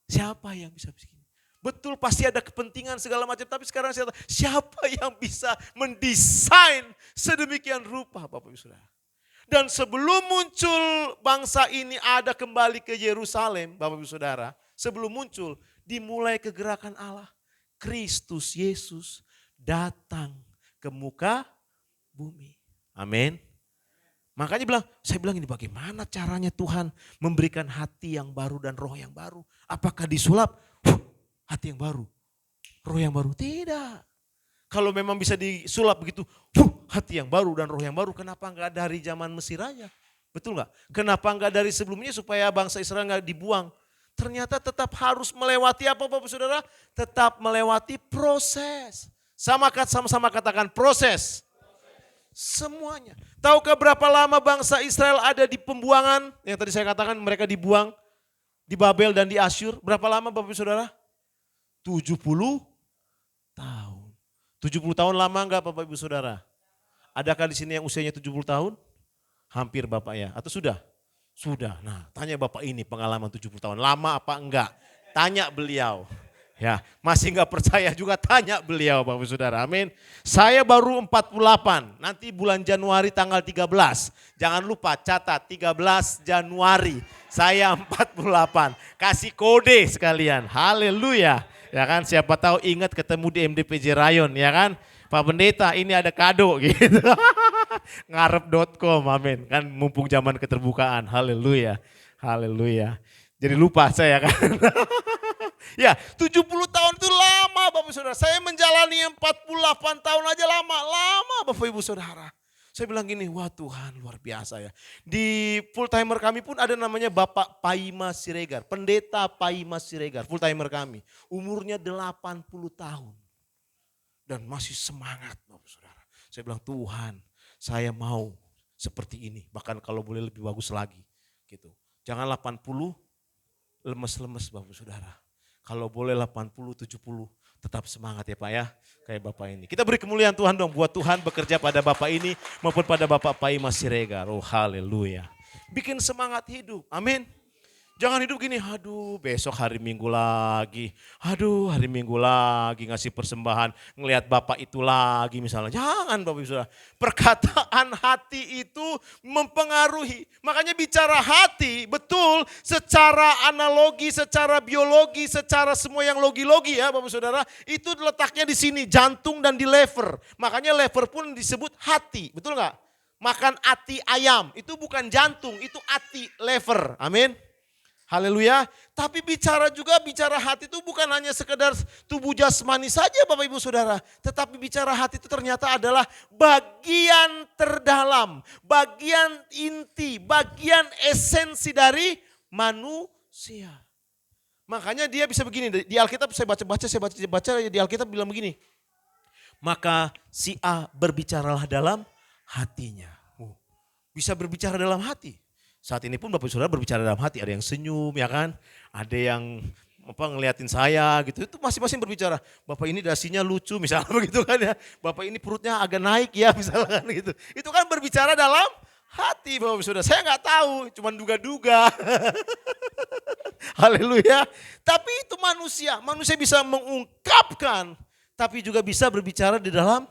Siapa yang bisa bikin? Betul pasti ada kepentingan segala macam, tapi sekarang siapa yang bisa mendesain sedemikian rupa Bapak Ibu Saudara? Dan sebelum muncul bangsa ini ada kembali ke Yerusalem Bapak Ibu Saudara, sebelum muncul dimulai kegerakan Allah. Kristus Yesus datang ke muka bumi. Amin. Makanya saya bilang ini bagaimana caranya Tuhan memberikan hati yang baru dan roh yang baru. Apakah disulap? Hati yang baru, roh yang baru? Tidak. Kalau memang bisa disulap begitu, hati yang baru dan roh yang baru, kenapa enggak dari zaman Mesir aja? Betul enggak? Kenapa enggak dari sebelumnya supaya bangsa Israel enggak dibuang? Ternyata tetap harus melewati apa Bapak Saudara? Tetap melewati proses. Sama-sama katakan proses. Semuanya. Tahukah berapa lama bangsa Israel ada di pembuangan? Yang tadi saya katakan mereka dibuang di Babel dan di Asyur. Berapa lama Bapak Saudara? 70 tahun. 70 tahun lama enggak Bapak Ibu Saudara? Adakah di sini yang usianya 70 tahun? Hampir Bapak ya, atau sudah? Sudah. Nah, tanya Bapak ini pengalaman 70 tahun lama apa enggak? Tanya beliau. Ya, masih enggak percaya juga tanya beliau Bapak Ibu Saudara. Amin. Saya baru 48. Nanti bulan Januari tanggal 13. Jangan lupa catat 13 Januari. Saya 48. Kasih kode sekalian. Haleluya. Ya kan, siapa tahu ingat ketemu di MDPJ Rayon, ya kan. Pak Pendeta ini ada kado gitu. Ngarep.com, amin. Kan mumpung zaman keterbukaan, haleluya. Haleluya. Jadi lupa saya kan. Ya 70 tahun itu lama Bapak Saudara. Saya menjalani 48 tahun aja lama Bapak Ibu Saudara. Saya bilang gini, wah Tuhan luar biasa ya. Di full timer kami pun ada namanya Bapak Paima Siregar. Pendeta Paima Siregar, full timer kami. Umurnya 80 tahun. Dan masih semangat Bapak Saudara. Saya bilang Tuhan saya mau seperti ini. Bahkan kalau boleh lebih bagus lagi. Gitu. Jangan 80 lemes-lemes Bapak Saudara. Kalau boleh 80, 70 tetap semangat ya Pak ya. Kayak Bapak ini. Kita beri kemuliaan Tuhan dong buat Tuhan bekerja pada Bapak ini maupun pada Bapak Paima Siregar. Oh haleluya. Bikin semangat hidup. Amin. Jangan hidup gini, aduh besok hari Minggu lagi. Aduh hari Minggu lagi ngasih persembahan. Ngelihat Bapak itu lagi misalnya. Jangan Bapak Ibu Saudara. Perkataan hati itu mempengaruhi. Makanya bicara hati betul secara analogi, secara biologi, secara semua yang logi-logi ya Bapak Saudara. Itu letaknya di sini jantung dan di lever. Makanya lever pun disebut hati, betul nggak? Makan ati ayam itu bukan jantung, itu ati lever. Amin. Haleluya. Tapi bicara hati itu bukan hanya sekedar tubuh jasmani saja Bapak Ibu Saudara. Tetapi bicara hati itu ternyata adalah bagian terdalam, bagian inti, bagian esensi dari manusia. Makanya dia bisa begini, di Alkitab saya baca di Alkitab bilang begini. maka si A berbicaralah dalam hatinya. Bisa berbicara dalam hati. Saat ini pun Bapak Saudara berbicara dalam hati. Ada yang senyum ya kan. Ada yang ngeliatin saya gitu. Itu masing-masing berbicara. Bapak ini dasinya lucu misalnya begitu kan ya. Bapak ini perutnya agak naik ya misalnya gitu. Itu kan berbicara dalam hati Bapak Saudara. Saya nggak tahu, cuman duga-duga. Haleluya. Tapi itu manusia. Manusia bisa mengungkapkan. Tapi juga bisa berbicara di dalam.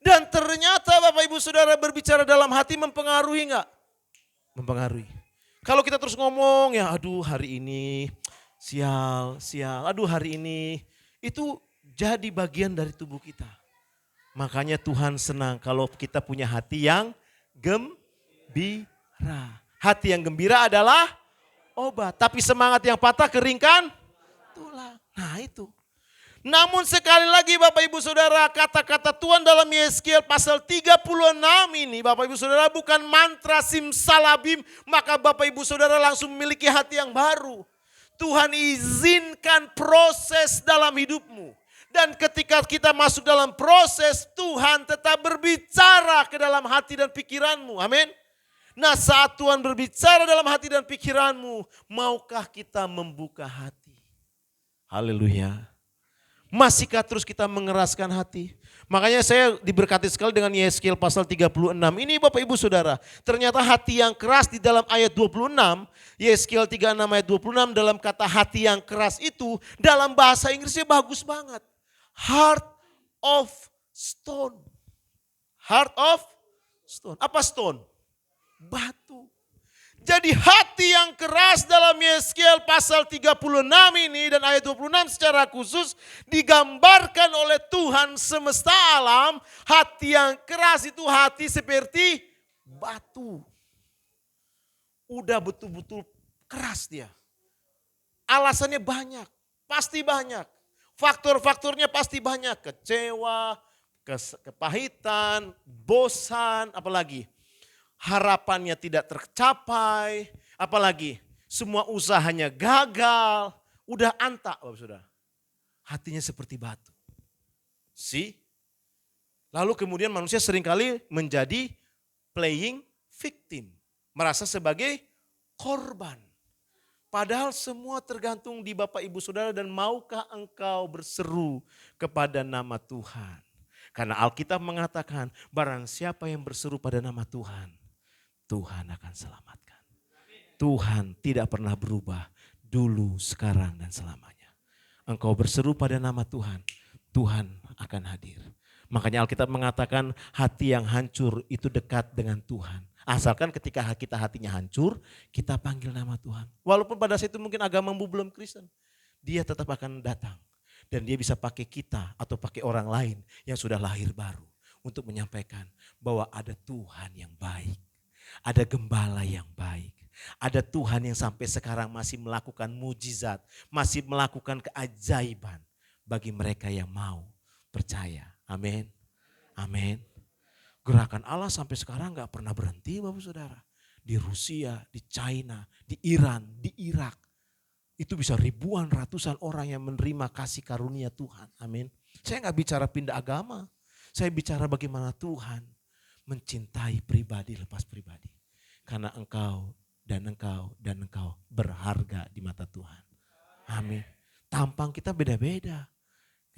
Dan ternyata Bapak Ibu Saudara berbicara dalam hati mempengaruhi enggak? Mempengaruhi. Kalau kita terus ngomong ya aduh hari ini sial, aduh hari ini. Itu jadi bagian dari tubuh kita. Makanya Tuhan senang kalau kita punya hati yang gembira. Hati yang gembira adalah obat. Tapi semangat yang patah keringkan tulang. Nah itu. Namun sekali lagi Bapak Ibu Saudara, kata-kata Tuhan dalam Yeskiel pasal 36 ini Bapak Ibu Saudara bukan mantra simsalabim, maka Bapak Ibu Saudara langsung memiliki hati yang baru. Tuhan izinkan proses dalam hidupmu. Dan ketika kita masuk dalam proses, Tuhan tetap berbicara ke dalam hati dan pikiranmu. Amin. Nah saat Tuhan berbicara dalam hati dan pikiranmu, maukah kita membuka hati? Haleluya. Masihkah terus kita mengeraskan hati? Makanya saya diberkati sekali dengan Yeskiel pasal 36. Ini Bapak Ibu Saudara, ternyata hati yang keras di dalam ayat 26, Yeskiel 36 ayat 26 dalam kata hati yang keras itu dalam bahasa Inggrisnya bagus banget. Heart of stone. Heart of stone. Apa stone? Batu. Jadi hati yang keras dalam Yeskiel pasal 36 ini dan ayat 26 secara khusus digambarkan oleh Tuhan semesta alam. Hati yang keras itu hati seperti batu. Udah betul-betul keras dia. Alasannya banyak, pasti banyak. Faktor-faktornya pasti banyak. Kecewa, kepahitan, bosan, apalagi. Harapannya tidak tercapai, apalagi semua usahanya gagal, udah antak Bapak Saudara. Hatinya seperti batu. Lalu kemudian manusia seringkali menjadi playing victim, merasa sebagai korban. Padahal semua tergantung di Bapak Ibu Saudara dan maukah engkau berseru kepada nama Tuhan. Karena Alkitab mengatakan barang siapa yang berseru pada nama Tuhan, Tuhan akan selamatkan. Tuhan tidak pernah berubah dulu, sekarang, dan selamanya. Engkau berseru pada nama Tuhan, Tuhan akan hadir. Makanya Alkitab mengatakan hati yang hancur itu dekat dengan Tuhan. Asalkan ketika kita hatinya hancur, kita panggil nama Tuhan. Walaupun pada saat itu mungkin agamamu belum Kristen, dia tetap akan datang. Dan dia bisa pakai kita atau pakai orang lain yang sudah lahir baru untuk menyampaikan bahwa ada Tuhan yang baik. Ada gembala yang baik. Ada Tuhan yang sampai sekarang masih melakukan mujizat. Masih melakukan keajaiban bagi mereka yang mau percaya. Amin. Amin. Gerakan Allah sampai sekarang gak pernah berhenti Bapak Saudara. Di Rusia, di China, di Iran, di Irak. Itu bisa ribuan, ratusan orang yang menerima kasih karunia Tuhan. Amin. Saya gak bicara pindah agama. Saya bicara bagaimana Tuhan mencintai pribadi lepas pribadi. Karena engkau dan engkau berharga di mata Tuhan. Amin. Tampang kita beda-beda.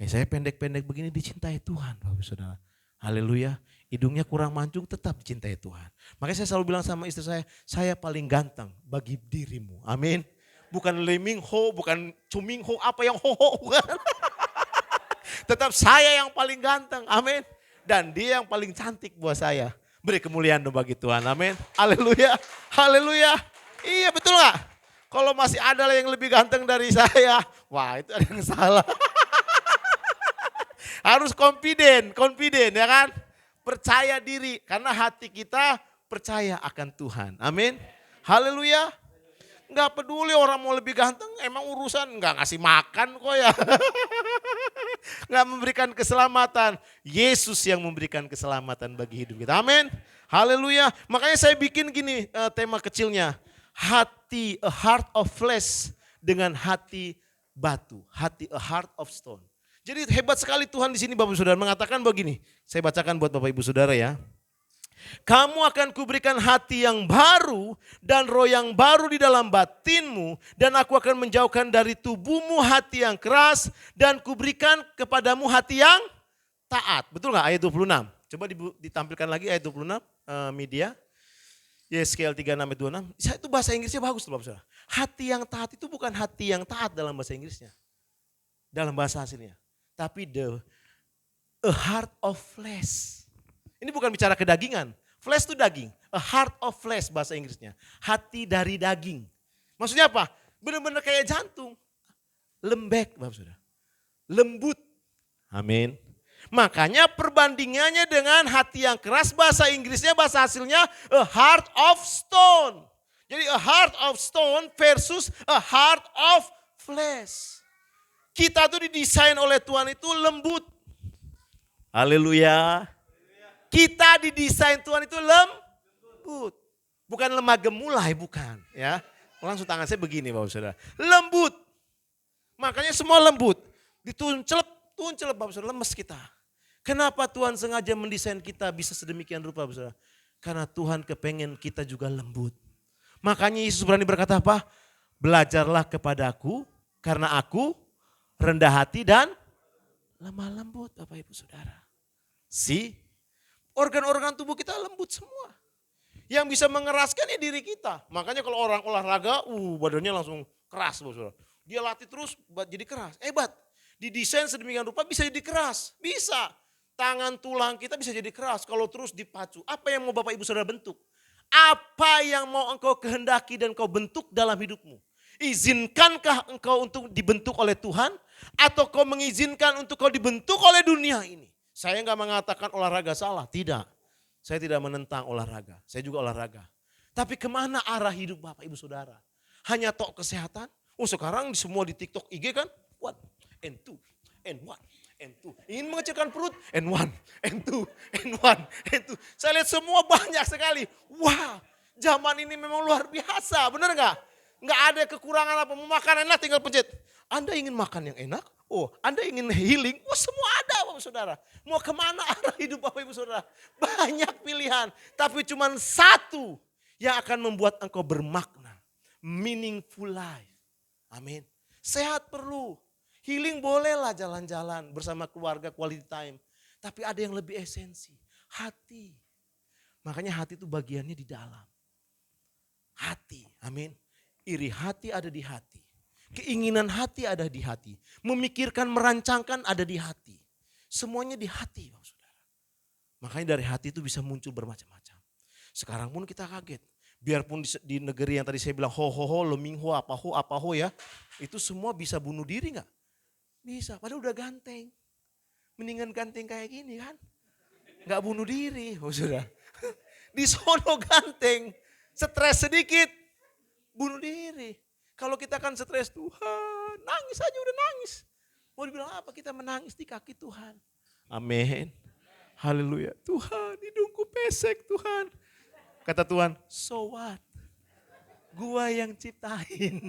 Kayak saya pendek-pendek begini dicintai Tuhan Bapak Saudara. Haleluya. Hidungnya kurang mancung tetap dicintai Tuhan. Makanya saya selalu bilang sama istri saya paling ganteng bagi dirimu. Amin. Bukan Leming Ho, bukan Cuming Ho, apa yang ho-ho. Bukan. Tetap saya yang paling ganteng. Amin. Dan dia yang paling cantik buat saya. Beri kemuliaan dong bagi Tuhan. Amin. Haleluya. Haleluya. Iya betul gak? Kalau masih ada yang lebih ganteng dari saya. Wah itu ada yang salah. Harus confident ya kan? Percaya diri. Karena hati kita percaya akan Tuhan. Amin. Haleluya. Enggak peduli orang mau lebih ganteng, emang urusan enggak ngasih makan kok ya. Enggak memberikan keselamatan. Yesus yang memberikan keselamatan bagi hidup kita. Amin. Haleluya. Makanya saya bikin gini tema kecilnya. Hati, a heart of flesh dengan hati batu. Hati, a heart of stone. Jadi hebat sekali Tuhan di sini Bapak Saudara mengatakan begini. Saya bacakan buat Bapak Ibu Saudara ya. Kamu akan kuberikan hati yang baru dan roh yang baru di dalam batinmu. Dan aku akan menjauhkan dari tubuhmu hati yang keras dan kuberikan kepadamu hati yang taat. Betul gak ayat 26? Coba ditampilkan lagi ayat 26 media. Yeskiel 36 ayat 26. Itu bahasa Inggrisnya bagus tuh Bapak Saudara. Hati yang taat itu bukan hati yang taat dalam bahasa Inggrisnya. Dalam bahasa aslinya. Tapi a heart of flesh. Ini bukan bicara kedagingan. Flesh itu daging. A heart of flesh bahasa Inggrisnya. Hati dari daging. Maksudnya apa? Benar-benar kayak jantung. Lembek Bapak Saudara. Lembut. Amin. Makanya perbandingannya dengan hati yang keras bahasa Inggrisnya, bahasa hasilnya a heart of stone. Jadi a heart of stone versus a heart of flesh. Kita tuh didesain oleh Tuhan itu lembut. Haleluya. Kita didesain Tuhan itu lembut. Bukan lemah gemulai, bukan. Ya, langsung tangan saya begini Bapak Saudara. Lembut. Makanya semua lembut. Dituncelep Bapak Saudara, lemes kita. Kenapa Tuhan sengaja mendesain kita bisa sedemikian rupa Bapak Saudara? Karena Tuhan kepengen kita juga lembut. Makanya Yesus berani berkata apa? Belajarlah kepadaku karena aku rendah hati dan lemah lembut Bapak Ibu Saudara. Organ-organ tubuh kita lembut semua. Yang bisa mengeraskan ya diri kita. Makanya kalau orang olahraga, badannya langsung keras Bapak Saudara. Dia latih terus jadi keras. Hebat. Didesain sedemikian rupa bisa jadi keras. Bisa. Tangan tulang kita bisa jadi keras kalau terus dipacu. Apa yang mau Bapak Ibu Saudara bentuk? Apa yang mau engkau kehendaki dan kau bentuk dalam hidupmu? Izinkankah engkau untuk dibentuk oleh Tuhan? Atau kau mengizinkan untuk kau dibentuk oleh dunia ini? Saya enggak mengatakan olahraga salah, tidak. Saya tidak menentang olahraga, saya juga olahraga. Tapi kemana arah hidup Bapak Ibu Saudara? Hanya tok kesehatan? Sekarang semua di TikTok IG kan? 1 and 2 and 1 and 2. Ingin mengecilkan perut? And 1 and 2 and 1 and 2. Saya lihat semua banyak sekali. Wah, zaman ini memang luar biasa, benar enggak? Enggak ada kekurangan apa, mau makan enak tinggal pencet. Anda ingin makan yang enak? Anda ingin healing? Semua ada Bapak Saudara. Mau kemana arah hidup Bapak Ibu Saudara? Banyak pilihan. Tapi cuma satu yang akan membuat engkau bermakna. Meaningful life. Amin. Sehat perlu. Healing bolehlah jalan-jalan bersama keluarga, quality time. Tapi ada yang lebih esensi. Hati. Makanya hati itu bagiannya di dalam. Hati. Amin. Iri hati ada di hati. Keinginan hati ada di hati. Memikirkan, merancangkan ada di hati. Semuanya di hati Bapak Saudara. Makanya dari hati itu bisa muncul bermacam-macam. Sekarang pun kita kaget. Biarpun di negeri yang tadi saya bilang ho, lemingho, apa ho ya. Itu semua bisa bunuh diri gak? Bisa, padahal udah ganteng. Mendingan ganteng kayak gini kan. Gak bunuh diri Bapak Saudara. Di sono ganteng, stres sedikit, bunuh diri. Kalau kita kan stres, Tuhan, nangis aja udah nangis. Mau dibilang apa? Kita menangis di kaki Tuhan. Amin. Haleluya. Tuhan, hidungku pesek Tuhan. Kata Tuhan, so what? Gua yang ciptain.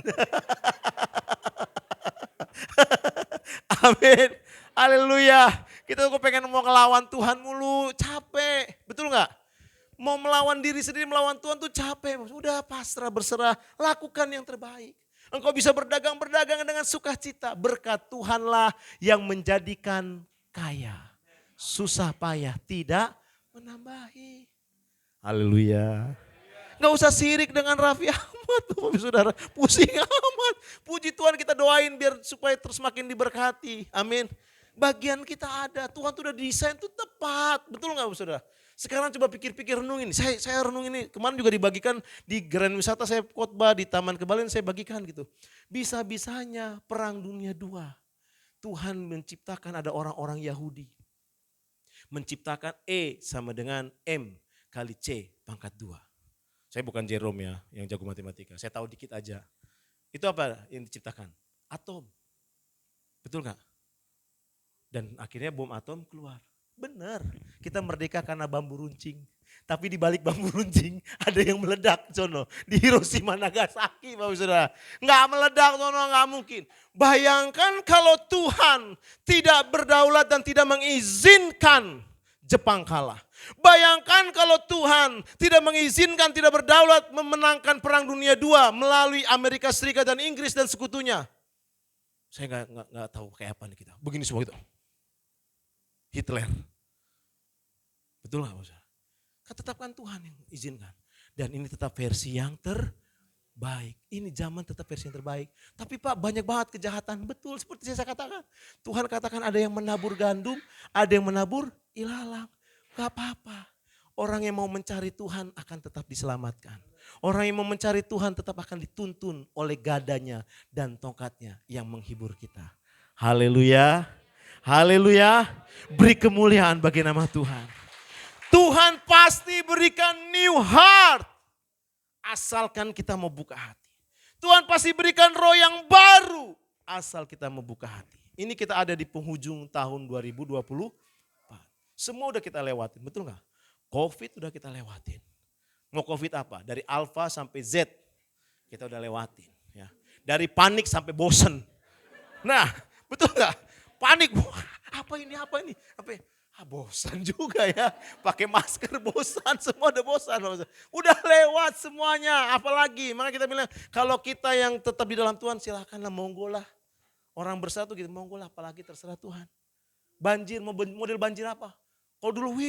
Amin. Haleluya. Kita tuh pengen mau ngelawan Tuhan mulu, capek. Betul gak? Mau melawan diri sendiri, melawan Tuhan tuh capek. Udah pasrah, berserah, lakukan yang terbaik. Engkau bisa berdagang dengan sukacita. Berkat Tuhanlah yang menjadikan kaya. Susah payah tidak menambahi. Haleluya. Gak usah sirik dengan Raffi Ahmad Bapak Saudara. Pusing amat. Puji Tuhan kita doain biar supaya terus makin diberkati. Amin. Bagian kita ada. Tuhan tuh udah desain tuh tepat. Betul gak Bapak Saudara? Sekarang coba pikir-pikir renungin. Saya renungin ini. Kemarin juga dibagikan di Grand Wisata saya khotbah di Taman Kebalen saya bagikan gitu. Bisa-bisanya perang dunia 2. Tuhan menciptakan ada orang-orang Yahudi. Menciptakan E sama dengan M kali C pangkat 2. Saya bukan Jerome ya yang jago matematika. Saya tahu dikit aja. Itu apa yang diciptakan? Atom. Betul gak? Dan akhirnya bom atom keluar. Benar, kita merdeka karena bambu runcing. Tapi di balik bambu runcing ada yang meledak sono. Di Hiroshima Nagasaki Bapak Saudara. Nggak meledak sono, nggak mungkin. Bayangkan kalau Tuhan tidak berdaulat dan tidak mengizinkan Jepang kalah. Bayangkan kalau Tuhan tidak mengizinkan, tidak berdaulat memenangkan Perang Dunia II melalui Amerika Serikat dan Inggris dan sekutunya. Saya nggak tahu kayak apa nih kita. Begini semua itu. Hitler. Betul nggak Bapak Saudara? Tetapkan Tuhan yang izinkan. Dan ini tetap versi yang terbaik. Ini zaman tetap versi yang terbaik. Tapi Pak, banyak banget kejahatan. Betul seperti saya katakan. Tuhan katakan ada yang menabur gandum, ada yang menabur ilalang. Gak apa-apa. Orang yang mau mencari Tuhan akan tetap diselamatkan. Orang yang mau mencari Tuhan tetap akan dituntun oleh gadanya dan tongkatnya yang menghibur kita. Haleluya. Haleluya. Beri kemuliaan bagi nama Tuhan. Tuhan pasti berikan new heart. Asalkan kita mau buka hati. Tuhan pasti berikan roh yang baru. Asal kita mau buka hati. Ini kita ada di penghujung tahun 2024. Semua udah kita lewatin, betul gak? Covid udah kita lewatin. Mau Covid apa? Dari Alpha sampai Z. Kita udah lewatin. Ya. Dari panik sampai bosen. Nah betul gak? Panik. Apa ini? Bosan juga ya, pakai masker bosan, semua udah bosan. Udah lewat semuanya, apalagi. Maka kita bilang kalau kita yang tetap di dalam Tuhan silakanlah, monggo lah. Orang bersatu gitu, monggo lah, apalagi terserah Tuhan. Banjir, model banjir apa? Kalau dulu,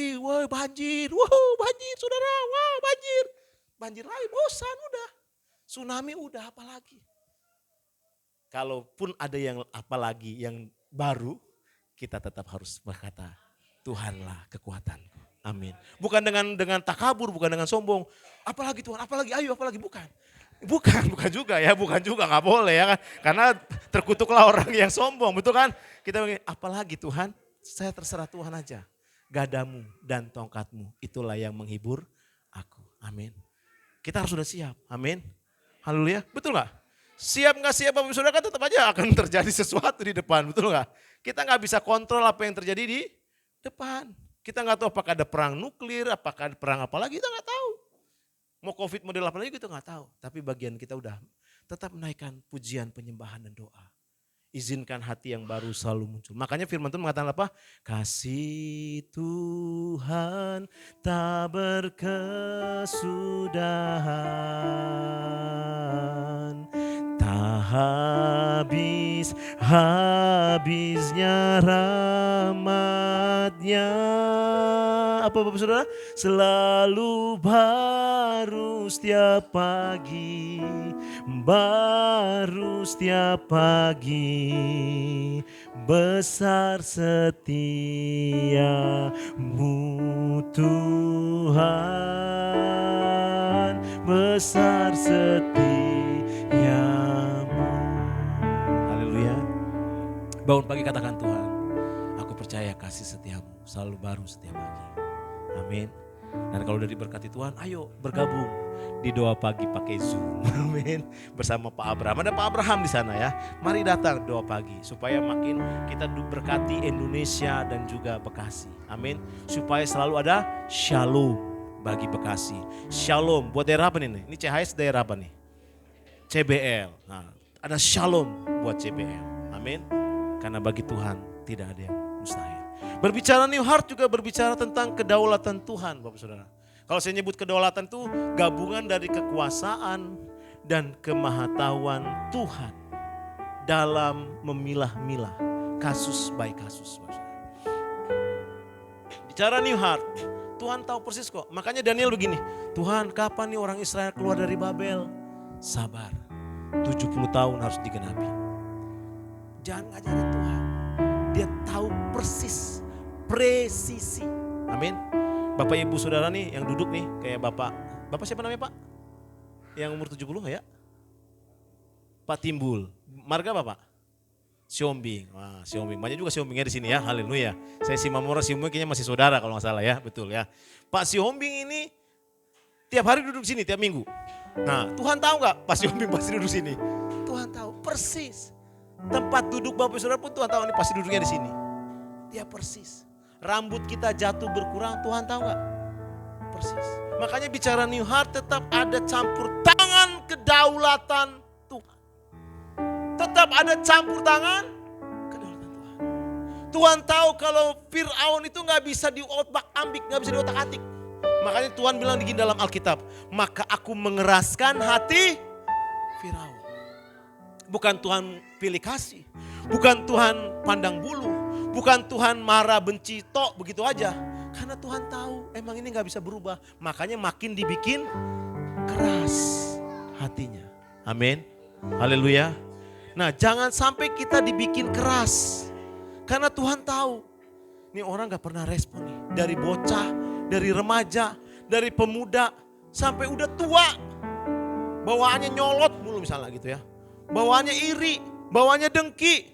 banjir, banjir saudara, banjir. Banjir lagi, bosan udah. Tsunami udah, apalagi. Kalaupun ada yang apalagi yang baru, kita tetap harus berkata, Tuhanlah kekuatanku. Amin. Bukan dengan takabur, bukan dengan sombong. Apalagi Tuhan, apalagi, ayo apalagi, bukan. Bukan juga ya, bukan juga, gak boleh ya kan. Karena terkutuklah orang yang sombong, betul kan. Kita bilang, apalagi Tuhan, saya terserah Tuhan aja. Gadamu dan tongkatmu, itulah yang menghibur aku. Amin. Kita harus sudah siap, amin. Haleluya, betul gak? Siap gak siap Bapak Saudara kan tetap aja akan terjadi sesuatu di depan, betul gak? Kita gak bisa kontrol apa yang terjadi di depan. Kita nggak tahu apakah ada perang nuklir, apakah ada perang apa lagi, kita nggak tahu. Mau Covid model apa lagi kita nggak tahu. Tapi bagian kita udah tetap menaikkan pujian, penyembahan dan doa. Izinkan hati yang baru selalu muncul. Makanya firman Tuhan mengatakan apa? Kasih Tuhan tak berkesudahan, tak habisnya rahmat-Nya. Apa Bapak Saudara? Selalu baru setiap pagi, baru setiap pagi. Besar setiamu Tuhan, besar setiamu. Haleluya. Bangun pagi katakan, Tuhan, aku percaya kasih setiamu selalu baru setiap pagi. Amin. Dan kalau udah diberkati Tuhan, ayo bergabung di doa pagi pakai Zoom. Amin. Bersama Pak Abraham. Ada Pak Abraham di sana ya. Mari datang doa pagi supaya makin kita berkati Indonesia dan juga Bekasi. Amin. Supaya selalu ada shalom bagi Bekasi. Shalom buat daerah apa nih? Ini CHS daerah apa nih? CBL. Nah, ada shalom buat CBL. Amin. Karena bagi Tuhan tidak ada yang mustahil. Berbicara New Heart juga berbicara tentang kedaulatan Tuhan, Bapak Saudara. Kalau saya nyebut kedaulatan itu gabungan dari kekuasaan dan kemahatauan Tuhan dalam memilah-milah kasus by kasus, Bapak Saudara. Bicara New Heart, Tuhan tahu persis kok. Makanya Daniel begini, Tuhan kapan nih orang Israel keluar dari Babel? Sabar, 70 tahun harus digenapi. Jangan ngajarin Tuhan, dia tahu persis. Presisi. Amin. Bapak ibu saudara nih yang duduk nih kayak bapak siapa namanya Pak? Yang umur 70 gak ya? Pak Timbul. Marga Bapak? Siombing. Wah, Siombing. Banyak juga Siombingnya di sini ya. Haleluya. Saya si Mamora Siombing kayaknya masih saudara kalau gak salah ya. Betul ya. Pak Siombing ini tiap hari duduk sini tiap minggu. Nah, Tuhan tahu gak Pak Siombing pasti duduk sini? Tuhan tahu persis. Tempat duduk Bapak saudara pun Tuhan tahu ini pasti duduknya di sini. Dia persis. rambut kita jatuh berkurang, Tuhan tahu gak? Persis. Makanya bicara new heart tetap ada campur tangan kedaulatan Tuhan. Tetap ada campur tangan kedaulatan Tuhan. Tuhan tahu kalau Fir'aun itu gak bisa diotak-ambik, gak bisa diotak-atik. Makanya Tuhan bilang di dalam Alkitab, maka aku mengeraskan hati Firaun. Bukan Tuhan pilih kasih, bukan Tuhan pandang bulu, bukan Tuhan marah benci tok begitu aja. Karena Tuhan tahu emang ini gak bisa berubah, makanya makin dibikin keras hatinya. Amin, haleluya. Nah jangan sampai kita dibikin keras, karena Tuhan tahu nih orang gak pernah respon nih, dari bocah, dari remaja, dari pemuda, sampai udah tua. Bawaannya nyolot mulu misalnya gitu ya. Bawaannya iri, bawaannya dengki.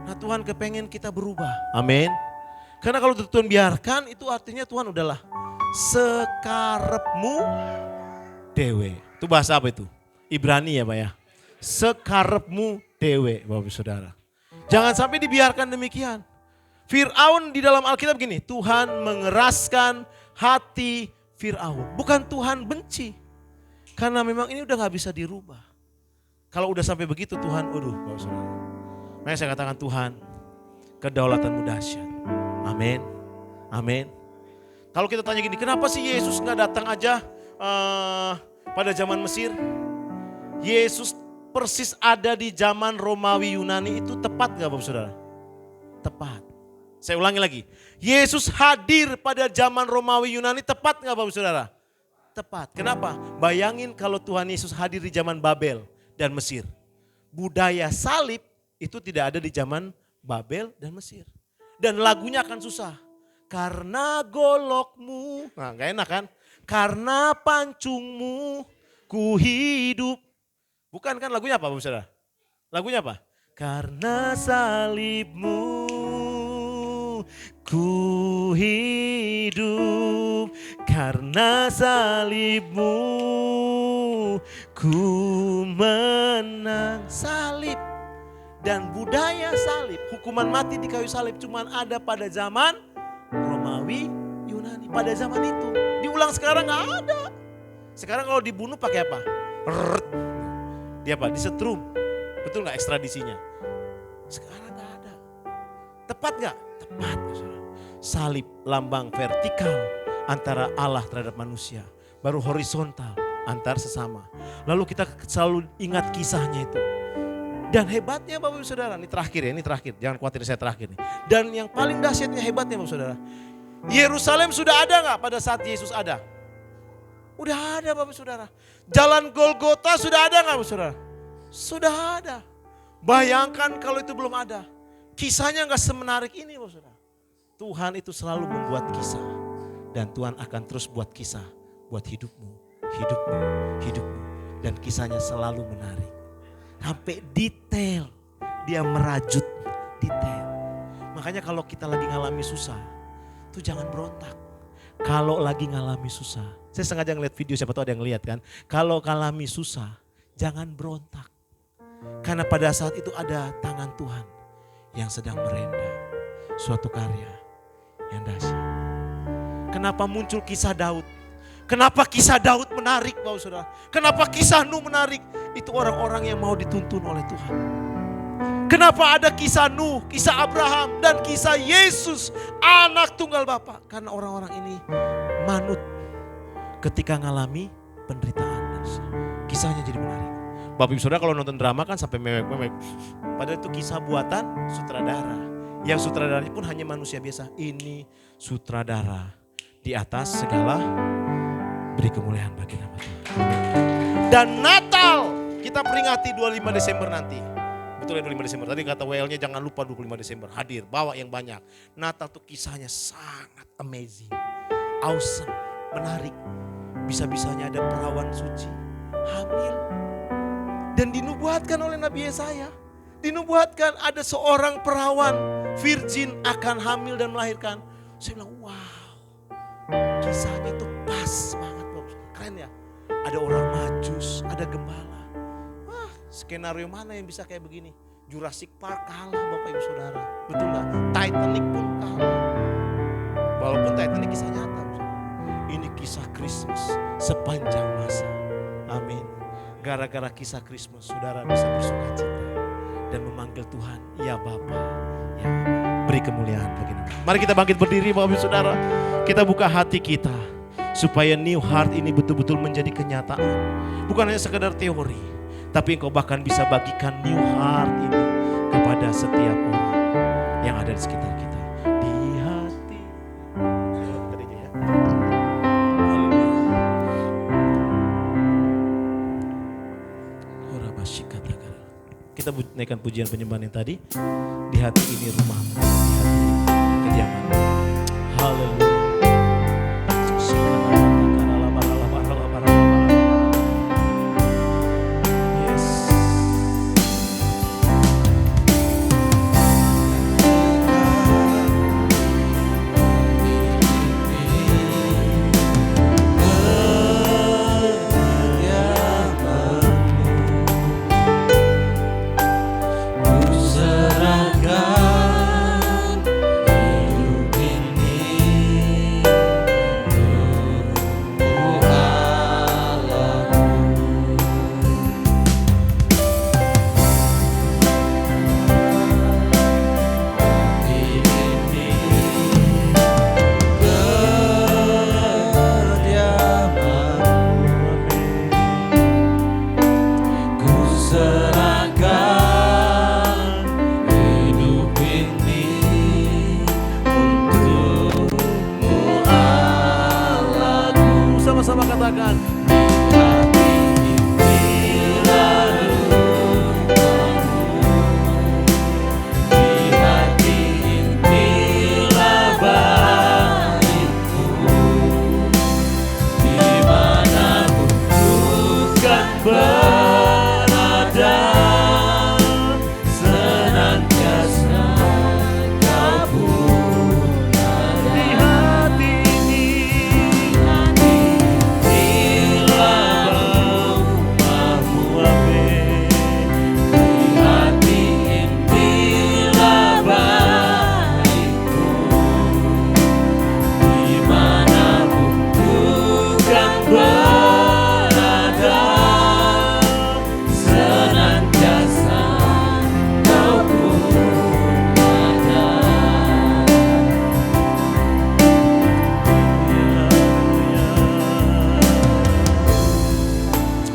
Nah Tuhan kepengen kita berubah. Amin. Karena kalau Tuhan biarkan itu artinya Tuhan udahlah. Sekarepmu dewe. Itu bahasa apa itu? Ibrani ya Pak ya. Sekarepmu dewe Bapak Saudara. Jangan sampai dibiarkan demikian. Fir'aun di dalam Alkitab gini, Tuhan mengeraskan hati Fir'aun. Bukan Tuhan benci. Karena memang ini udah gak bisa dirubah. Kalau udah sampai begitu Tuhan, waduh Bapak Saudara. Makanya saya katakan Tuhan, kedaulatanmu dahsyat. Amin. Amin. Kalau kita tanya gini, kenapa sih Yesus gak datang aja pada zaman Mesir? Yesus persis ada di zaman Romawi Yunani, itu tepat gak Bapak Saudara? Tepat. Saya ulangi lagi. Yesus hadir pada zaman Romawi Yunani, tepat gak Bapak Saudara? Tepat. Kenapa? Bayangin kalau Tuhan Yesus hadir di zaman Babel dan Mesir. Budaya salib itu tidak ada di zaman Babel dan Mesir. Dan lagunya akan susah. Karena golokmu, nah gak enak kan? Karena pancungmu ku hidup. Bukan kan lagunya apa Bapak Saudara? Lagunya apa? Karena salibmu ku hidup, karena salibmu ku menang. Salib dan budaya salib, hukuman mati di kayu salib cuman ada pada zaman Romawi Yunani. Pada zaman itu, diulang sekarang gak ada. Sekarang kalau dibunuh pakai apa? Dia apa? Disetrum. Betul gak ekstradisinya? Sekarang gak ada. Tepat gak? Tepat. Salib lambang vertikal antara Allah terhadap manusia. Baru horizontal antar sesama. Lalu kita selalu ingat kisahnya itu. Dan hebatnya Bapak Ibu Saudara, ini terakhir ya, ini terakhir. Jangan khawatir saya terakhir nih. Dan yang paling dahsyatnya hebatnya Bapak Saudara. Yerusalem sudah ada gak pada saat Yesus ada? Udah ada Bapak Saudara. Jalan Golgota sudah ada gak Bapak Saudara? Sudah ada. Bayangkan kalau itu belum ada. Kisahnya gak semenarik ini Bapak Saudara. Tuhan itu selalu membuat kisah. Dan Tuhan akan terus buat kisah. Buat hidupmu, hidupmu, hidupmu. Dan kisahnya selalu menarik. Sampai detail. Dia merajut detail. Makanya kalau kita lagi ngalami susah. Itu jangan berontak. Kalau lagi ngalami susah. Saya sengaja ngeliat video, siapa tahu ada yang lihat kan. Kalau ngalami susah, jangan berontak. Karena pada saat itu ada tangan Tuhan yang sedang merenda suatu karya yang dahsyat. Kenapa muncul kisah Daud? Kenapa kisah Daud menarik Bapak Saudara? Kenapa kisah Nuh menarik? Itu orang-orang yang mau dituntun oleh Tuhan. Kenapa ada kisah Nuh, kisah Abraham, dan kisah Yesus, anak tunggal Bapa? Karena orang-orang ini manut ketika ngalami penderitaan. Kisahnya jadi menarik. Bapak Ibu Saudara kalau nonton drama kan sampai mewek-mewek. Padahal itu kisah buatan sutradara. Yang sutradaranya pun hanya manusia biasa. Ini sutradara. Di atas segala beri kemuliaan bagi nama Tuhan. Dan Natal kita peringati 25 Desember nanti. Betul ya 25 Desember. Tadi kata WL-nya jangan lupa 25 Desember. Hadir, bawa yang banyak. Natal tuh kisahnya sangat amazing. Awesome, menarik. Bisa-bisanya ada perawan suci. Hamil. Dan dinubuatkan oleh Nabi Yesaya. Dinubuatkan ada seorang perawan virgin akan hamil dan melahirkan. Saya bilang wow. Kisahnya itu pas banget. Keren ya. Ada orang majus, ada gembala. Wah, skenario mana yang bisa kayak begini? Jurassic Park kalah Bapak Ibu Saudara. Betul gak? Titanic pun kalah. Walaupun Titanic kisah nyata, ini kisah Kristus sepanjang masa. Amin. Gara-gara kisah Kristus, saudara bisa bersuka cita dan memanggil Tuhan, ya Bapa, ya Bapa. Beri kemuliaan bagi nama. Mari kita bangkit berdiri Bapak Ibu Saudara. Kita buka hati kita supaya new heart ini betul-betul menjadi kenyataan. Bukan hanya sekedar teori, tapi engkau bahkan bisa bagikan new heart ini kepada setiap orang yang ada di sekitar kita. Di hati. Tadinya ya. Kita naikkan pujian penyembahan yang tadi. Di hati ini rumahmu, di hati kediamanmu. Haleluya. Yes. Sama-sama katakan.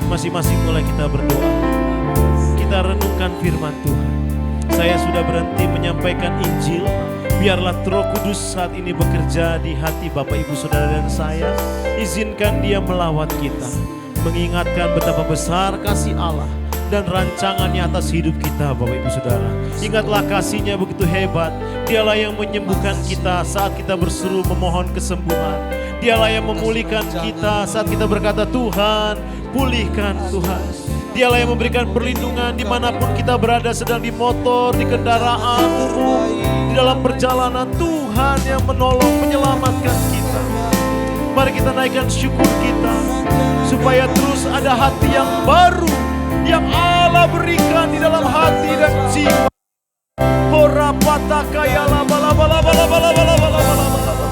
Masing-masing mulai kita berdoa. Kita renungkan firman Tuhan. Saya sudah berhenti menyampaikan Injil. Biarlah Roh Kudus saat ini bekerja di hati Bapak Ibu Saudara dan saya. Izinkan Dia melawat kita, mengingatkan betapa besar kasih Allah dan rancangannya atas hidup kita Bapak Ibu Saudara. Ingatlah kasih-Nya begitu hebat. Dialah yang menyembuhkan kita saat kita berseru memohon kesembuhan. Dialah yang memulihkan kita saat kita berkata, Tuhan, pulihkan Tuhan. Dialah yang memberikan perlindungan dimanapun kita berada, sedang di motor, di kendaraan umum, di dalam perjalanan. Tuhan yang menolong, menyelamatkan kita. Mari kita naikkan syukur kita, supaya terus ada hati yang baru, yang Allah berikan di dalam hati dan jiwa. Hora patakaya la bala bala bala bala bala bala bala bala.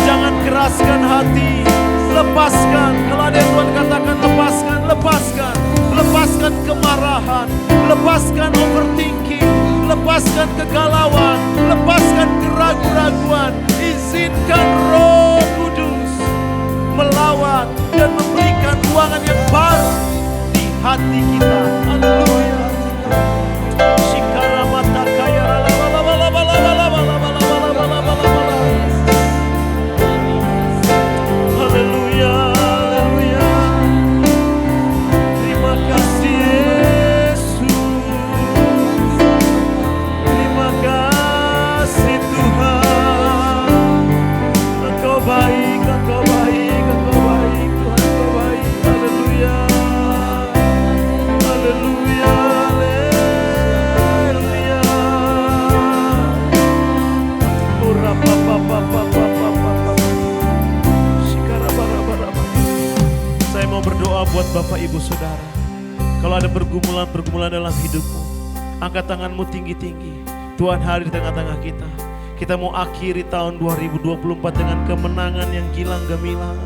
Jangan keraskan hati, lepaskan. Kalau ada yang Tuhan katakan lepaskan, lepaskan. Lepaskan kemarahan, lepaskan overthinking, lepaskan kegalauan, lepaskan keraguan-raguan. Izinkan Roh Kudus melawat dan memberikan ruangan yang baru di hati kita. Haleluya. Shikara mata kaya la bala bala bala bala bala bala bala bala bala. Haleluya. Engkau baik Tuhan. berdoa buat Bapak Ibu Saudara. Kalau ada pergumulan-pergumulan dalam hidupmu, angkat tanganmu tinggi-tinggi. Tuhan hadir di tengah-tengah kita. Kita mau akhiri tahun 2024 dengan kemenangan yang gilang gemilang.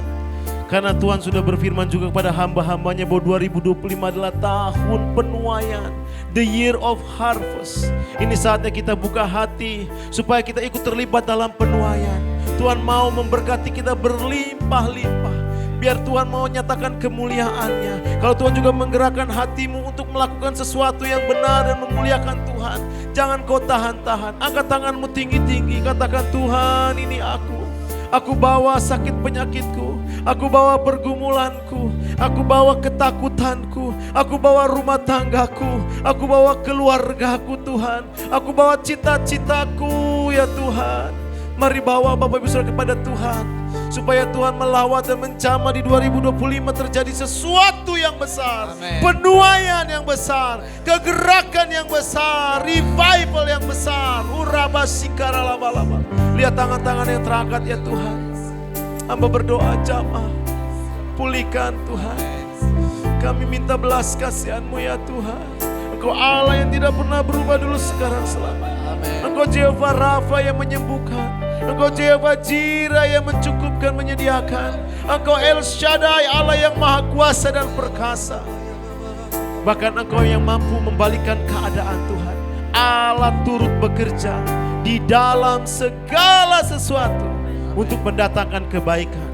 Karena Tuhan sudah berfirman juga kepada hamba-hambanya bahwa 2025 adalah tahun penuaian. The year of harvest. Ini saatnya kita buka hati supaya kita ikut terlibat dalam penuaian. Tuhan mau memberkati kita berlimpah-limpah. Biar Tuhan mau nyatakan kemuliaannya. Kalau Tuhan juga menggerakkan hatimu untuk melakukan sesuatu yang benar dan memuliakan Tuhan, jangan kau tahan-tahan. Angkat tanganmu tinggi-tinggi, katakan, Tuhan, ini aku. Aku bawa sakit penyakitku, aku bawa pergumulanku, aku bawa ketakutanku, aku bawa rumah tanggaku, aku bawa keluargaku Tuhan, aku bawa cita-citaku ya Tuhan. Mari bawa Bapak Ibu Saudara kepada Tuhan, supaya Tuhan melawat dan menjamah di 2025 terjadi sesuatu yang besar. Amen. Penuaian yang besar, kegerakan yang besar, revival yang besar. Urabasikaralalaba. Lihat tangan-tangan yang terangkat ya Tuhan. Hamba berdoa jamah, pulihkan Tuhan. Kami minta belas kasihan-Mu ya Tuhan. Engkau Allah yang tidak pernah berubah dulu, sekarang, selamanya. Engkau Jehovah Rafa yang menyembuhkan. Engkau Jehovah Jireh yang mencukupkan, menyediakan. Engkau El Shaddai, Allah yang maha kuasa dan perkasa. Bahkan Engkau yang mampu membalikkan keadaan Tuhan. Allah turut bekerja di dalam segala sesuatu untuk mendatangkan kebaikan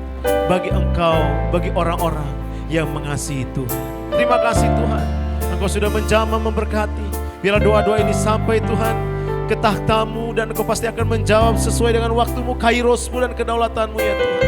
bagi Engkau, bagi orang-orang yang mengasihi Tuhan. Terima kasih Tuhan, Engkau sudah menjamah memberkati. Biarlah doa-doa ini sampai Tuhan ke tahta-Mu, dan Engkau pasti akan menjawab sesuai dengan waktu-Mu, kairos-Mu dan kedaulatan-Mu ya Tuhan.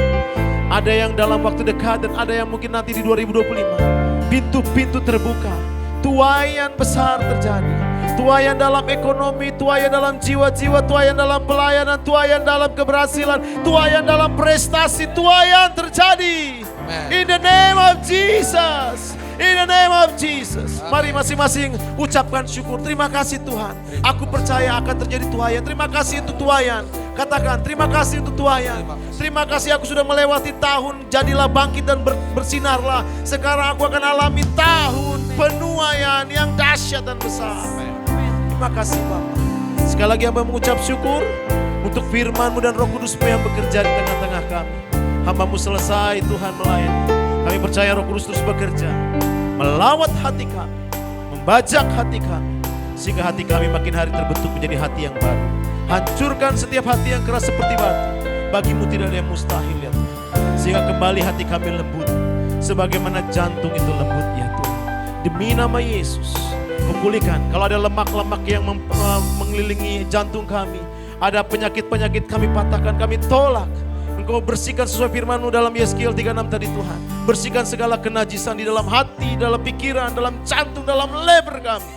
Ada yang dalam waktu dekat dan ada yang mungkin nanti di 2025. Pintu-pintu terbuka, tuaian besar terjadi. Tuaian dalam ekonomi, tuaian dalam jiwa-jiwa, tuaian dalam pelayanan, tuaian dalam keberhasilan, tuaian dalam prestasi, tuaian terjadi. In the name of Jesus. In the name of Jesus. Mari masing-masing ucapkan syukur. Terima kasih Tuhan. Aku percaya akan terjadi tuaian. Terima kasih untuk tuaian. Katakan, terima kasih untuk tuaian. Terima kasih aku sudah melewati tahun. Jadilah bangkit dan bersinarlah. Sekarang aku akan alami tahun penuaian yang dahsyat dan besar. Terima kasih Bapak. Sekali lagi hamba mengucap syukur untuk firman-Mu dan Roh Kudus-Mu yang bekerja di tengah-tengah kami. Hamba-Mu selesai Tuhan melayani. Kami percaya Roh Kudus terus bekerja, melawat hati kami, membajak hati kami, sehingga hati kami makin hari terbentuk menjadi hati yang baru. Hancurkan setiap hati yang keras seperti batu. Bagimu tidak ada yang mustahil ya Tuhan. Sehingga kembali hati kami lembut, sebagaimana jantung itu lembut ya Tuhan. Demi nama Yesus, pulihkan. Kalau ada lemak-lemak yang mengelilingi jantung kami, ada penyakit-penyakit, kami patahkan, kami tolak. Engkau bersihkan sesuai firman-Mu dalam Yeskiel 36 tadi Tuhan. Bersihkan segala kenajisan di dalam hati, dalam pikiran, dalam jantung, dalam leher kami.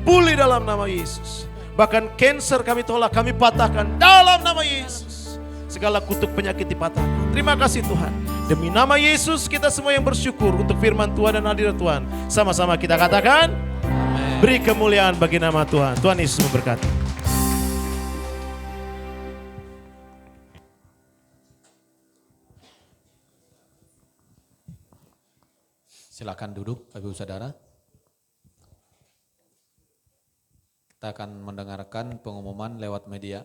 Pulih dalam nama Yesus. Bahkan cancer kami tolak, kami patahkan dalam nama Yesus. Segala kutuk penyakit dipatahkan. Terima kasih Tuhan. Demi nama Yesus kita semua yang bersyukur untuk firman Tuhan dan hadirat Tuhan. Sama-sama kita katakan, amen. Beri kemuliaan bagi nama Tuhan. Tuhan Yesus memberkati. Silakan duduk Bapak Ibu Saudara. Kita akan mendengarkan pengumuman lewat media.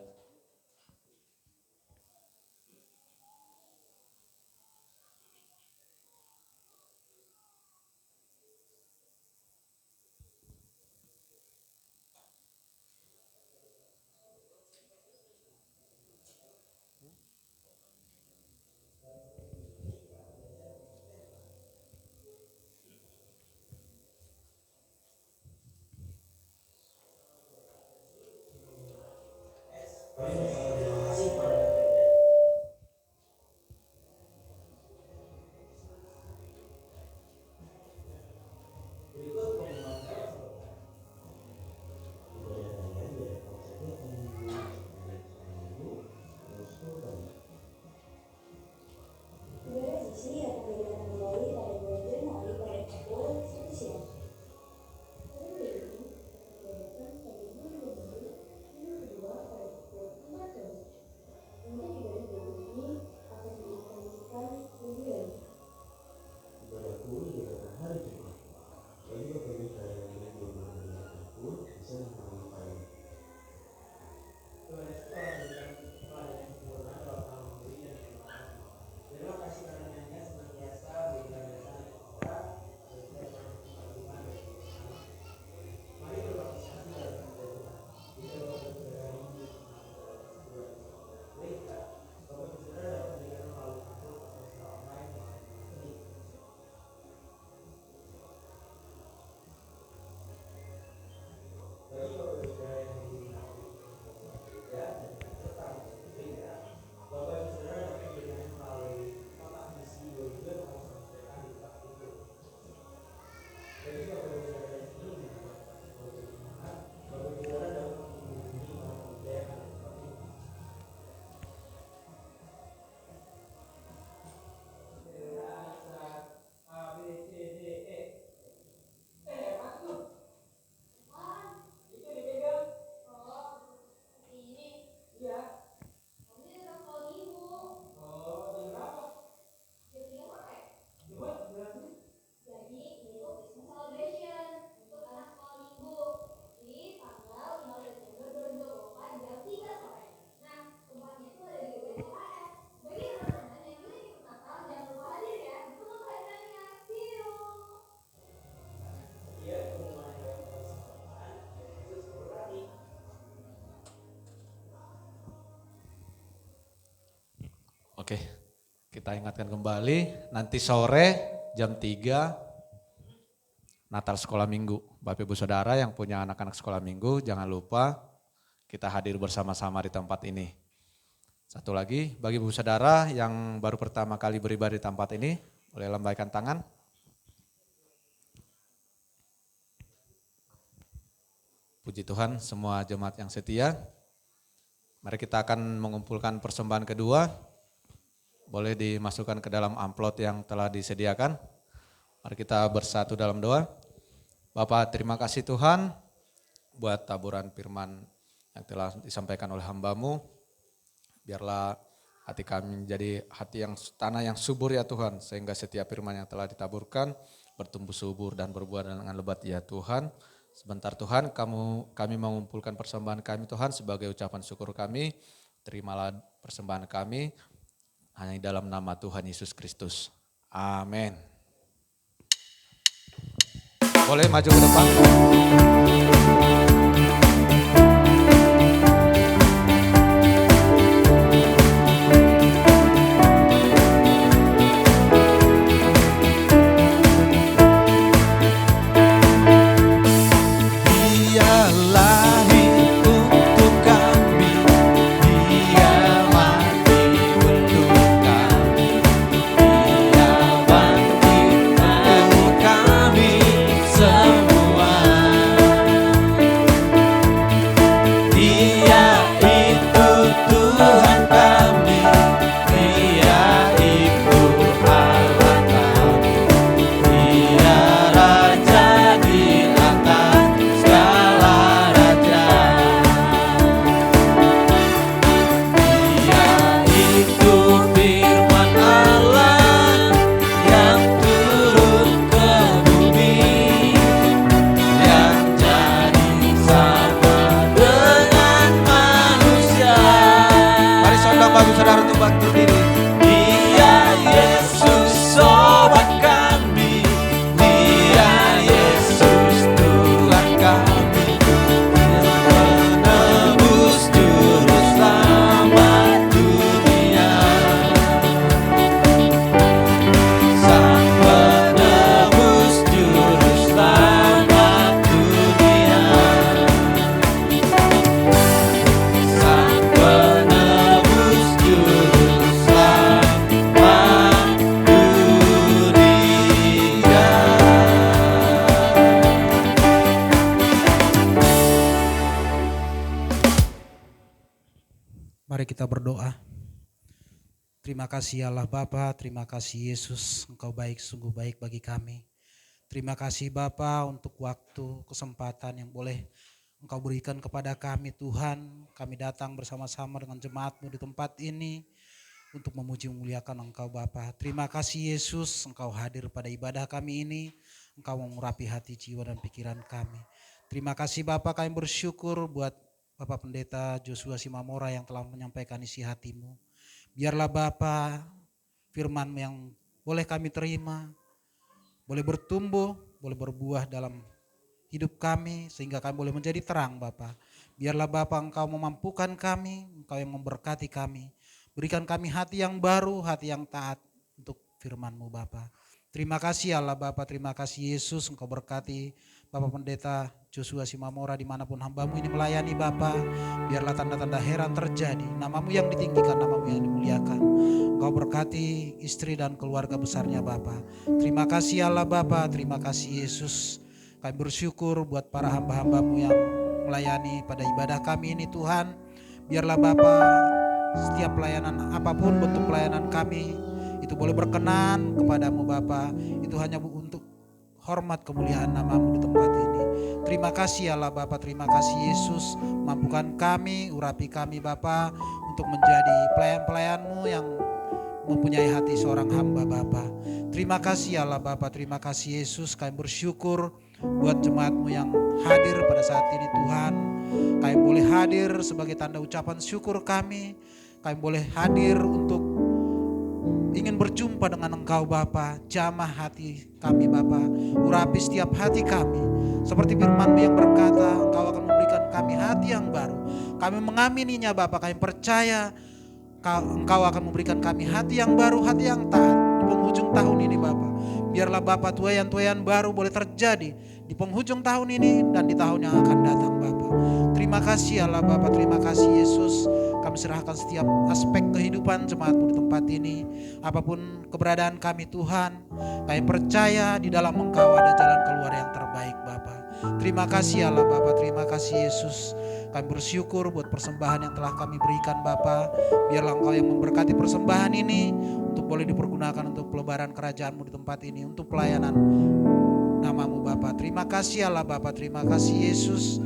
kita ingatkan kembali, nanti sore jam 3 Natal sekolah minggu. Bapak Ibu Saudara yang punya anak-anak sekolah minggu, jangan lupa kita hadir bersama-sama di tempat ini. Satu lagi, bagi Ibu Saudara yang baru pertama kali beribadah di tempat ini, boleh lambaikan tangan. Puji Tuhan, semua jemaat yang setia. Mari kita akan mengumpulkan persembahan kedua. Boleh dimasukkan ke dalam amplop yang telah disediakan. Mari kita bersatu dalam doa. Bapak, terima kasih Tuhan buat taburan firman yang telah disampaikan oleh hamba-Mu. Biarlah hati kami menjadi hati yang tanah yang subur ya Tuhan. Sehingga setiap firman yang telah ditaburkan bertumbuh subur dan berbuah dengan lebat ya Tuhan. Sebentar Tuhan, kami mengumpulkan persembahan kami Tuhan sebagai ucapan syukur kami. Terimalah persembahan kami hanya di dalam nama Tuhan Yesus Kristus. Amin. Boleh maju ke depan. Mari kita berdoa. Terima kasih Allah Bapa, terima kasih Yesus, Engkau baik, sungguh baik bagi kami. Terima kasih Bapa untuk waktu, kesempatan yang boleh Engkau berikan kepada kami Tuhan. Kami datang bersama-sama dengan jemaat-Mu di tempat ini untuk memuji memuliakan Engkau Bapa. Terima kasih Yesus, Engkau hadir pada ibadah kami ini. Engkau mengurapi hati, jiwa dan pikiran kami. Terima kasih Bapa, kami bersyukur buat Bapak Pendeta Joshua Simamora yang telah menyampaikan isi hati-Mu. Biarlah Bapa firman-Mu yang boleh kami terima, boleh bertumbuh, boleh berbuah dalam hidup kami sehingga kami boleh menjadi terang Bapa. Biarlah Bapa Engkau memampukan kami, Engkau yang memberkati kami. Berikan kami hati yang baru, hati yang taat untuk firman-Mu Bapa. Terima kasih Allah Bapa, terima kasih Yesus, Engkau berkati Bapak Pendeta Joshua Simamora dimanapun hamba-Mu ini melayani Bapa. Biarlah tanda-tanda heran terjadi, nama-Mu yang ditinggikan, nama-Mu yang dimuliakan. Engkau berkati istri dan keluarga besarnya Bapa. Terima kasih Allah Bapa, terima kasih Yesus. Kami bersyukur buat para hamba-hamba-Mu yang melayani pada ibadah kami ini Tuhan. Biarlah Bapa setiap pelayanan apapun bentuk pelayanan kami itu boleh berkenan kepadamu Bapa. Itu hanya untuk hormat kemuliaan nama-Mu di tempat ini. Terima kasih Allah Bapa, terima kasih Yesus. Mampukan kami, urapi kami Bapa untuk menjadi pelayan-pelayan-Mu yang mempunyai hati seorang hamba Bapa. Terima kasih Allah Bapa, terima kasih Yesus. Kami bersyukur buat jemaat-Mu yang hadir pada saat ini Tuhan. Kami boleh hadir sebagai tanda ucapan syukur kami. Kami boleh hadir untuk ingin berjumpa dengan Engkau Bapa. Jamah hati kami Bapa, urapi setiap hati kami. Seperti firman-Mu yang berkata, Engkau akan memberikan kami hati yang baru. Kami mengamininya Bapa, kami percaya Engkau akan memberikan kami hati yang baru, hati yang taat di penghujung tahun ini Bapa. Biarlah Bapa tuayan-tuayan baru boleh terjadi di penghujung tahun ini dan di tahun yang akan datang Bapa. Terima kasih Allah Bapa, terima kasih Yesus. Kami serahkan setiap aspek kehidupan jemaat-Mu di tempat ini. Apapun keberadaan kami Tuhan, kami percaya di dalam Engkau ada jalan keluar yang terbaik Bapa. Terima kasih Allah Bapa, terima kasih Yesus. Kami bersyukur buat persembahan yang telah kami berikan Bapa. Biarlah Engkau yang memberkati persembahan ini untuk boleh dipergunakan untuk pelebaran kerajaan-Mu di tempat ini, untuk pelayanan nama-Mu Bapa. Terima kasih Allah Bapa, terima kasih Yesus.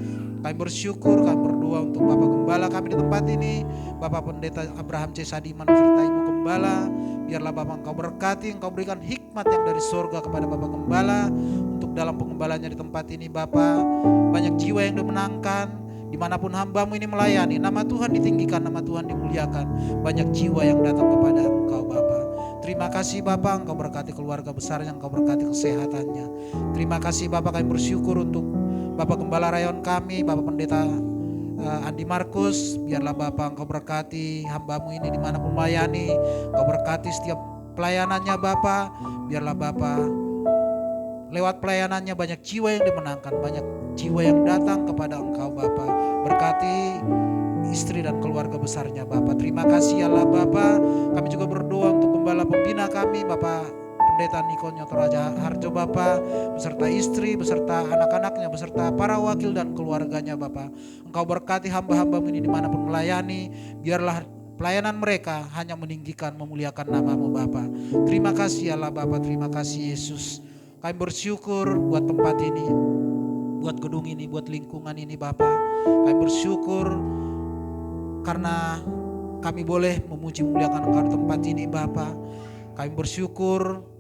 Kami bersyukur, kami berdoa untuk Bapak Gembala kami di tempat ini, Bapak Pendeta Abraham C. Sadiman serta Ibu Gembala. Biarlah Bapak Engkau berkati, Engkau berikan hikmat yang dari sorga kepada Bapak Gembala untuk dalam pengembalanya di tempat ini Bapak. Banyak jiwa yang dimenangkan, dimanapun hamba-Mu ini melayani, nama Tuhan ditinggikan, nama Tuhan dimuliakan. Banyak jiwa yang datang kepada Engkau Bapa. Terima kasih Bapak, Engkau berkati keluarga besarnya, Engkau berkati kesehatannya. Terima kasih Bapak, kami bersyukur untuk Bapak Gembala Rayon kami, Bapak Pendeta Andi Markus. Biarlah Bapak Engkau berkati hamba-Mu ini dimanapun melayani, Engkau berkati setiap pelayanannya Bapak. Biarlah Bapak lewat pelayanannya banyak jiwa yang dimenangkan, banyak jiwa yang datang kepada Engkau Bapak. Berkati istri dan keluarga besarnya Bapak. Terima kasih Allah Bapak. Kami juga berdoa untuk Gembala pembina kami Bapak Pendeta Niko Nyoto Raja Harjo Bapak, beserta istri, beserta anak-anaknya, beserta para wakil dan keluarganya Bapak. Engkau berkati hamba-hamba-Mu ini dimanapun melayani. Biarlah pelayanan mereka hanya meninggikan, memuliakan nama-Mu Bapak. Terima kasih Allah Bapak, terima kasih Yesus. Kami bersyukur buat tempat ini, buat gedung ini, buat lingkungan ini Bapak. Kami bersyukur karena kami boleh memuji memuliakan Engkau di tempat ini Bapak. Kami bersyukur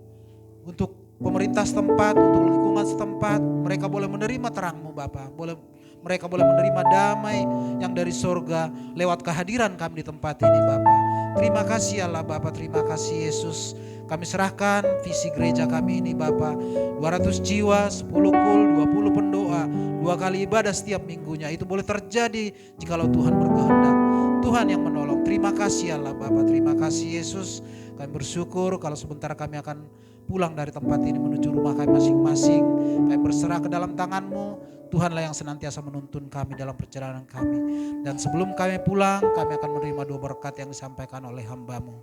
untuk pemerintah setempat, untuk lingkungan setempat. Mereka boleh menerima terang-Mu Bapa. Mereka boleh menerima damai yang dari sorga lewat kehadiran kami di tempat ini Bapa. Terima kasih Allah Bapa, terima kasih Yesus. Kami serahkan visi gereja kami ini Bapa. 200 jiwa, 10 kul, 20 pendoa, 2 kali ibadah setiap minggunya. Itu boleh terjadi jikalau Tuhan berkehendak. Tuhan yang menolong. Terima kasih Allah Bapa, terima kasih Yesus. Kami bersyukur kalau sebentar kami akan pulang dari tempat ini menuju rumah kami masing-masing. Kami berserah ke dalam tangan-Mu. Tuhanlah yang senantiasa menuntun kami dalam perjalanan kami. Dan sebelum kami pulang, kami akan menerima 2 berkat yang disampaikan oleh hamba-Mu.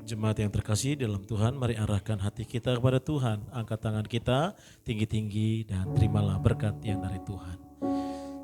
Jemaat yang terkasih dalam Tuhan, mari arahkan hati kita kepada Tuhan. Angkat tangan kita tinggi-tinggi dan terimalah berkat yang dari Tuhan.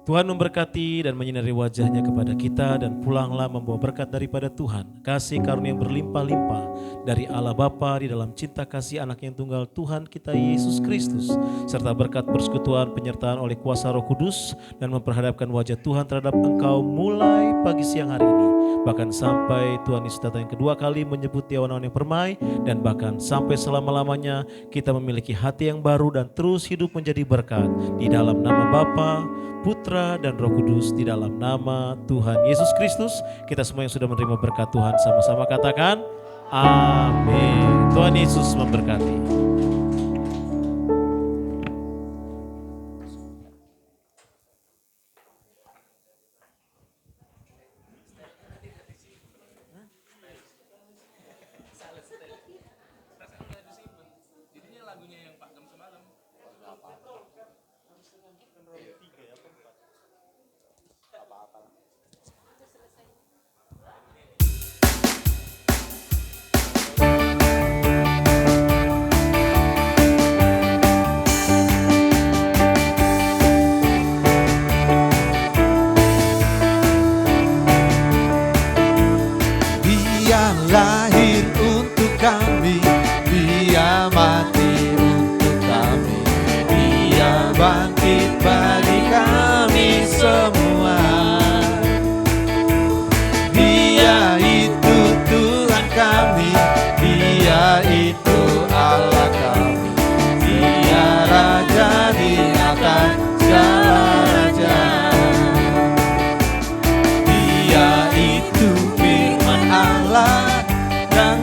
Tuhan memberkati dan menyinari wajahnya kepada kita dan pulanglah membawa berkat daripada Tuhan. Kasih karunia yang berlimpah-limpah dari Allah Bapa di dalam cinta kasih anak yang tunggal Tuhan kita Yesus Kristus. Serta berkat persekutuan penyertaan oleh kuasa Roh Kudus dan memperhadapkan wajah Tuhan terhadap engkau mulai pagi siang hari ini. Bahkan sampai Tuhan Yesus datang yang kedua kali menyebut di awan-awan yang permai. Dan bahkan sampai selama-lamanya kita memiliki hati yang baru dan terus hidup menjadi berkat. Di dalam nama Bapa, Putra dan Roh Kudus, di dalam nama Tuhan Yesus Kristus. Kita semua yang sudah menerima berkat Tuhan sama-sama katakan amin. Tuhan Yesus memberkati. Lahir untuk kami, Dia mati untuk kami, Dia bangkit bagi kami semua. Dia itu Tuhan kami, Dia itu Allah kami, Dia Raja di atas segala raja. Dia itu firman Allah dan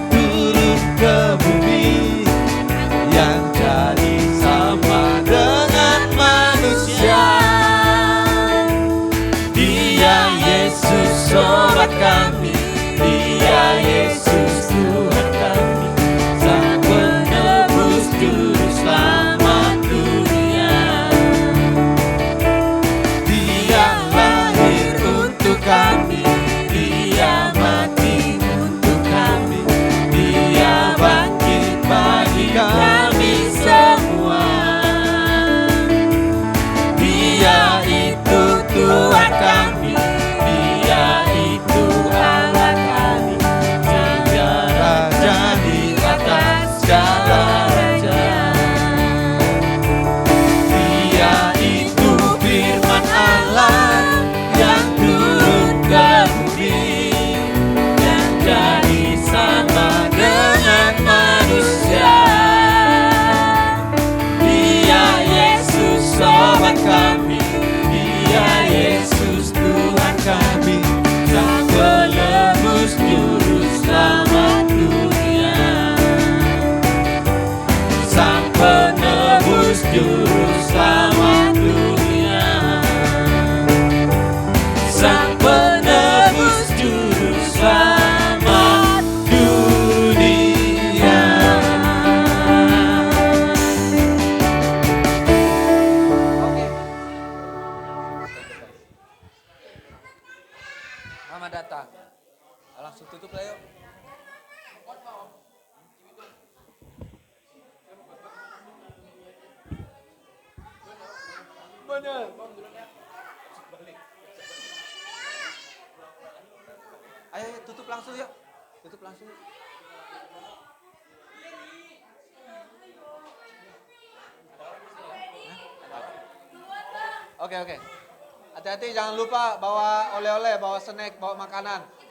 Langsung tutup lah yuk. Bener. Ayo tutup langsung yuk. Tutup langsung. Oke. Hati-hati jangan lupa bawa oleh-oleh, bawa snack, bawa makanan.